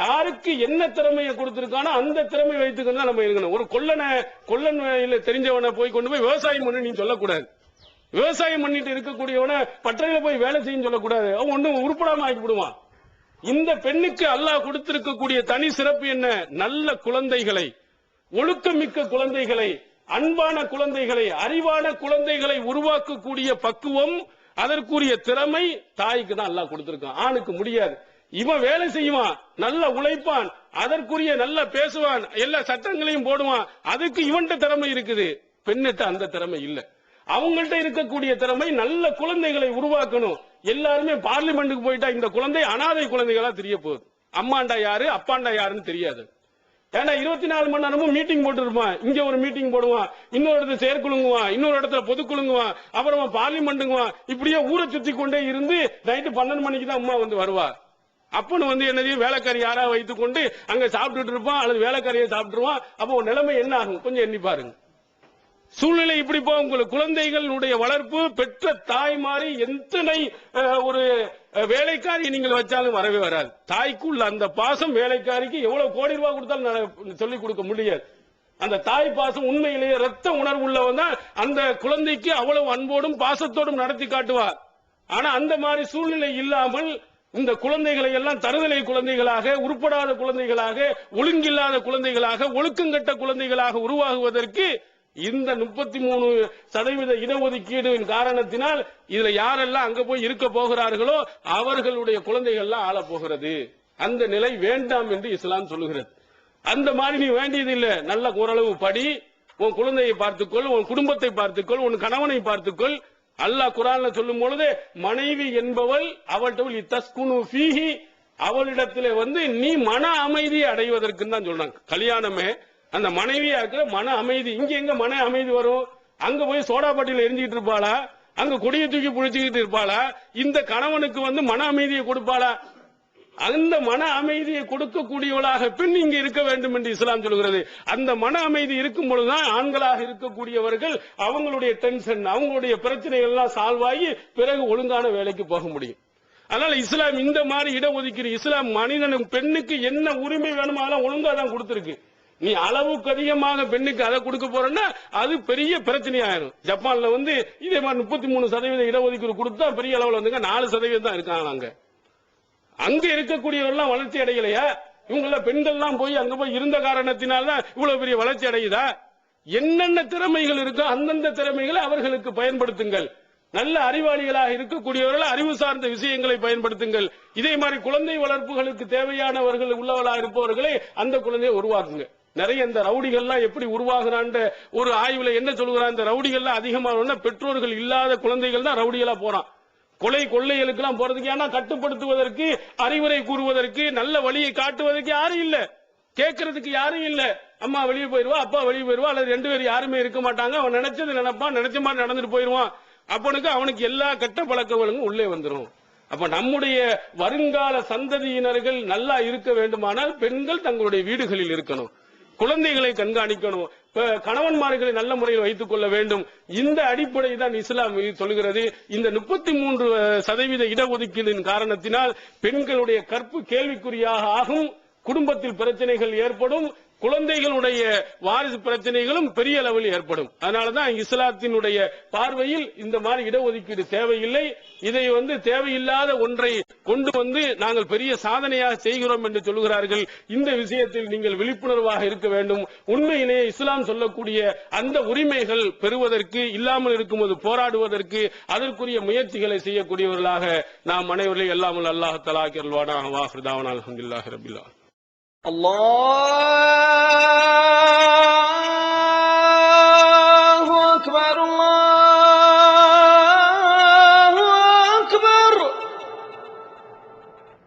S1: யாருக்கு என்ன திறமையை கொடுத்திருக்கானோ அந்த திறமை வைத்துக்கொண்டு தான் நம்ம இருக்கணும். ஒரு கொல்லன் தெரிஞ்சவனை போய் கொண்டு போய் விவசாயம் பண்ணி நீ சொல்லக்கூடாது. விவசாயம் பண்ணிட்டு இருக்கக்கூடியவனை பட்டறையில போய் வேலை செய்யும் சொல்லக்கூடாது, அவன் ஒன்னும் உருப்படாம ஆக்கிவிடுவான். இந்த பெண்ணுக்கு அல்லாஹ் கொடுத்திருக்கக்கூடிய தனி சிறப்பு என்ன? நல்ல குழந்தைகளை, ஒழுக்கமிக்க குழந்தைகளை, அன்பான குழந்தைகளை, அறிவான குழந்தைகளை உருவாக்கக்கூடிய பக்குவம், அதற்குரிய திறமை தாய்க்கு தான் அல்லாஹ் கொடுத்திருக்கான். ஆணுக்கு முடியாது. இவன் வேலை செய்வான், நல்ல உழைப்பான், அதற்குரிய நல்ல பேசுவான், எல்லா சட்டங்களையும் போடுவான், அதுக்கு இவன்கிட்ட திறமை இருக்குது. பெண்ணிட்ட அந்த திறமை இல்ல. அவங்கள்ட்ட இருக்கக்கூடிய திறமை நல்ல குழந்தைகளை உருவாக்கணும். எல்லாருமே பார்லிமெண்ட்டுக்கு போயிட்டா இந்த குழந்தை அனாதை குழந்தைகளா தெரிய போகுது. அம்மாண்டா யாரு அப்பாண்டா யாருன்னு தெரியாது. ஏன்னா 24 மணி நேரமும் மீட்டிங் போட்டு இருப்பான். இங்க ஒரு மீட்டிங் போடுவான், இன்னொரு இடத்துல செயற்குழுங்குவான், இன்னொரு இடத்துல பொதுக்குழுங்குவான், அப்புறமா பார்லிமெண்ட்டுங்குவான். இப்படியே ஊரை சுத்தி கொண்டே இருந்து நைட்டு 12 மணிக்கு தான் அம்மா வந்து வருவா. அப்பன்னு வந்து என்னதையும் வேலைக்காரி யாரா வைத்துக் கொண்டு அங்க சாப்பிட்டுட்டு இருப்பான், அல்லது வேலைக்காரியை சாப்பிட்டுருவான். அப்போ நிலைமை என்ன ஆகும் கொஞ்சம் எண்ணி பாருங்க. சூழ்நிலை இப்படி போ. உங்களுக்கு குழந்தைகளுடைய வளர்ப்பு, பெற்ற தாய்மாரி எத்தனை ஒரு வேலைக்காரி நீங்கள் வச்சாலும் வரவே வராது. தாய்க்குள்ள அந்த பாசம் வேலைக்காரிக்கு எவ்வளவு கோடி ரூபாய் கொடுத்தாலும் சொல்லிக் கொடுக்க முடியாது. அந்த தாய் பாசம் உண்மையிலேயே ரத்த உணர்வு உள்ளவன் தான் அந்த குழந்தைக்கு அவ்வளவு அன்போடும் பாசத்தோடும் நடத்தி காட்டுவார். ஆனா அந்த மாதிரி சூழ்நிலை இல்லாமல் இந்த குழந்தைகளை எல்லாம் தருதலை குழந்தைகளாக, உருப்படாத குழந்தைகளாக, ஒழுங்கில்லாத குழந்தைகளாக, ஒழுக்கங்கட்ட குழந்தைகளாக உருவாகுவதற்கு இந்த 33% இடஒதுக்கீடு காரணத்தினால் இதுல யாரெல்லாம் அங்க போய் இருக்க போகிறார்களோ அவர்களுடைய குழந்தைகள் எல்லாம் ஆள போகிறது. அந்த நிலை வேண்டாம் என்று இஸ்லாம் சொல்லுகிறது. அந்த மாதிரி நீ வேண்டியது இல்ல. நல்ல ஓரளவு படி, உன் குழந்தையை பார்த்துக்கொள், உன் குடும்பத்தை பார்த்துக்கொள், உன் கணவனை பார்த்துக்கொள். அல்லாஹ் குர்ஆன்ல சொல்லும் பொழுது மனைவி என்பவள் அவள்கிட்ட தஸ்குனு ஃபீஹி, அவளிடத்திலே நீ மன அமைதியை அடைவதற்கு தான் சொல்றாங்க. கல்யாணமே அந்த மனைவியா இருக்கிற மன அமைதி. இங்க எங்க மன அமைதி வரும்? அங்க போய் சோடா பாட்டில எரிஞ்சிட்டு இருப்பாளா? அங்க கொடியை தூக்கி புடிச்சுக்கிட்டு இருப்பாளா? இந்த கணவனுக்கு மன அமைதியை கொடுப்பாளா? அந்த மன அமைதியை கொடுக்கக்கூடியவளாக பெண் இங்கு இருக்க வேண்டும் என்று இஸ்லாம் சொல்கிறது. அந்த மன அமைதி இருக்கும் பொழுதுதான் ஆண்களாக இருக்கக்கூடியவர்கள் அவங்களுடைய டென்ஷன், அவங்களுடைய பிரச்சனைகள் எல்லாம் சால்வ் ஆகி பிறகு ஒழுங்கான வேலைக்கு போக முடியும். அதனால இஸ்லாம் இந்த மாதிரி இடஒதுக்கீடு, இஸ்லாம் மனிதனுக்கு பெண்ணுக்கு என்ன உரிமை வேணுமோ அதெல்லாம் ஒழுங்கா தான் கொடுத்திருக்கு. நீ அளவுக்கு அதிகமாக பெண்ணுக்கு அதை கொடுக்க போறன்னா அது பெரிய பிரச்சனையாயிரும். ஜப்பான்ல இதே மாதிரி 33% இடஒதுக்கீடு கொடுத்தா பெரிய அளவுல 4% தான் இருக்காங்க. அங்க இருக்கக்கூடியவர்கள் வளர்ச்சி அடையலையா? இவங்கள பெண்கள்லாம் போய் அங்க போய் இருந்த காரணத்தினால்தான் இவ்வளவு பெரிய வளர்ச்சி அடையுதா? என்னென்ன திறமைகள் இருக்கோ அந்தந்த திறமைகளை அவர்களுக்கு பயன்படுத்துங்கள். நல்ல அறிவாளிகளாக இருக்கக்கூடியவர்கள் அறிவு சார்ந்த விஷயங்களை பயன்படுத்துங்கள். இதே மாதிரி குழந்தை வளர்ப்புகளுக்கு தேவையானவர்கள் உள்ளவர்களாக இருப்பவர்களை அந்த குழந்தையை உருவாக்குங்க. நிறைய இந்த ரவுடிகள்லாம் எப்படி உருவாகிறான்ற ஒரு ஆய்வுல என்ன சொல்லுகிறான், இந்த ரவுடிகள்லாம் அதிகமாக பெற்றோர்கள் இல்லாத குழந்தைகள் தான் ரவுடிகளா போறான். கொலை கொள்ளைகளுக்கெல்லாம் போறதுக்கு, ஏன்னா கட்டுப்படுத்துவதற்கு, அறிவுரை கூறுவதற்கு, நல்ல வழியை காட்டுவதற்கு யாரும் இல்ல, கேட்கறதுக்கு யாரும் இல்ல. அம்மா வெளியே போயிருவா, அப்பா வெளியே போயிருவா, அல்லது 2 பேர் யாருமே இருக்க மாட்டாங்க. அவன் நினைச்சது நினைப்பான், நினைச்ச மாதிரி நடந்துட்டு போயிருவான். அவனுக்கு எல்லா கெட்ட பழக்கங்களும் உள்ளே வந்துடும். அப்ப நம்முடைய வருங்கால சந்ததியினர்கள் நல்லா இருக்க வேண்டுமானால் பெண்கள் தங்களுடைய வீடுகளில் இருக்கணும், குழந்தைகளை கண்காணிக்கணும், கணவன்மார்களை நல்ல முறையில் வைத்துக் கொள்ள வேண்டும். இந்த அடிப்படை தான் இஸ்லாம் சொல்கிறது. இந்த 33% இடஒதுக்கீட்டின் காரணத்தினால் பெண்களுடைய கற்பு கேள்விக்குறியாக ஆகும், குடும்பத்தில் பிரச்சனைகள் ஏற்படும், குழந்தைகளுடைய வாரிசு பிரச்சனைகளும் பெரிய அளவில் ஏற்படும். அதனாலதான் இஸ்லாத்தினுடைய பார்வையில் இந்த மாதிரி இடஒதுக்கீடு தேவையில்லை. இதை தேவையில்லாத ஒன்றை கொண்டு நாங்கள் பெரிய சாதனையாக செய்கிறோம் என்று சொல்கிறார்கள். இந்த விஷயத்தில் நீங்கள் விழிப்புணர்வாக இருக்க வேண்டும். உண்மையிலேயே இஸ்லாம் சொல்லக்கூடிய அந்த உரிமைகள் பெறுவதற்கு, இல்லாமல் இருக்கும்போது போராடுவதற்கு அதற்குரிய முயற்சிகளை செய்யக்கூடியவர்களாக நாம் அனைவரையும் எல்லாம் அல்லாஹ் தஆலா ஆக்கி அருள்வானாக. வாஹிர் தாவானா அல்ஹம்துலில்லாஹி ரப்பில் ஆலமீன். அல்லாஹ்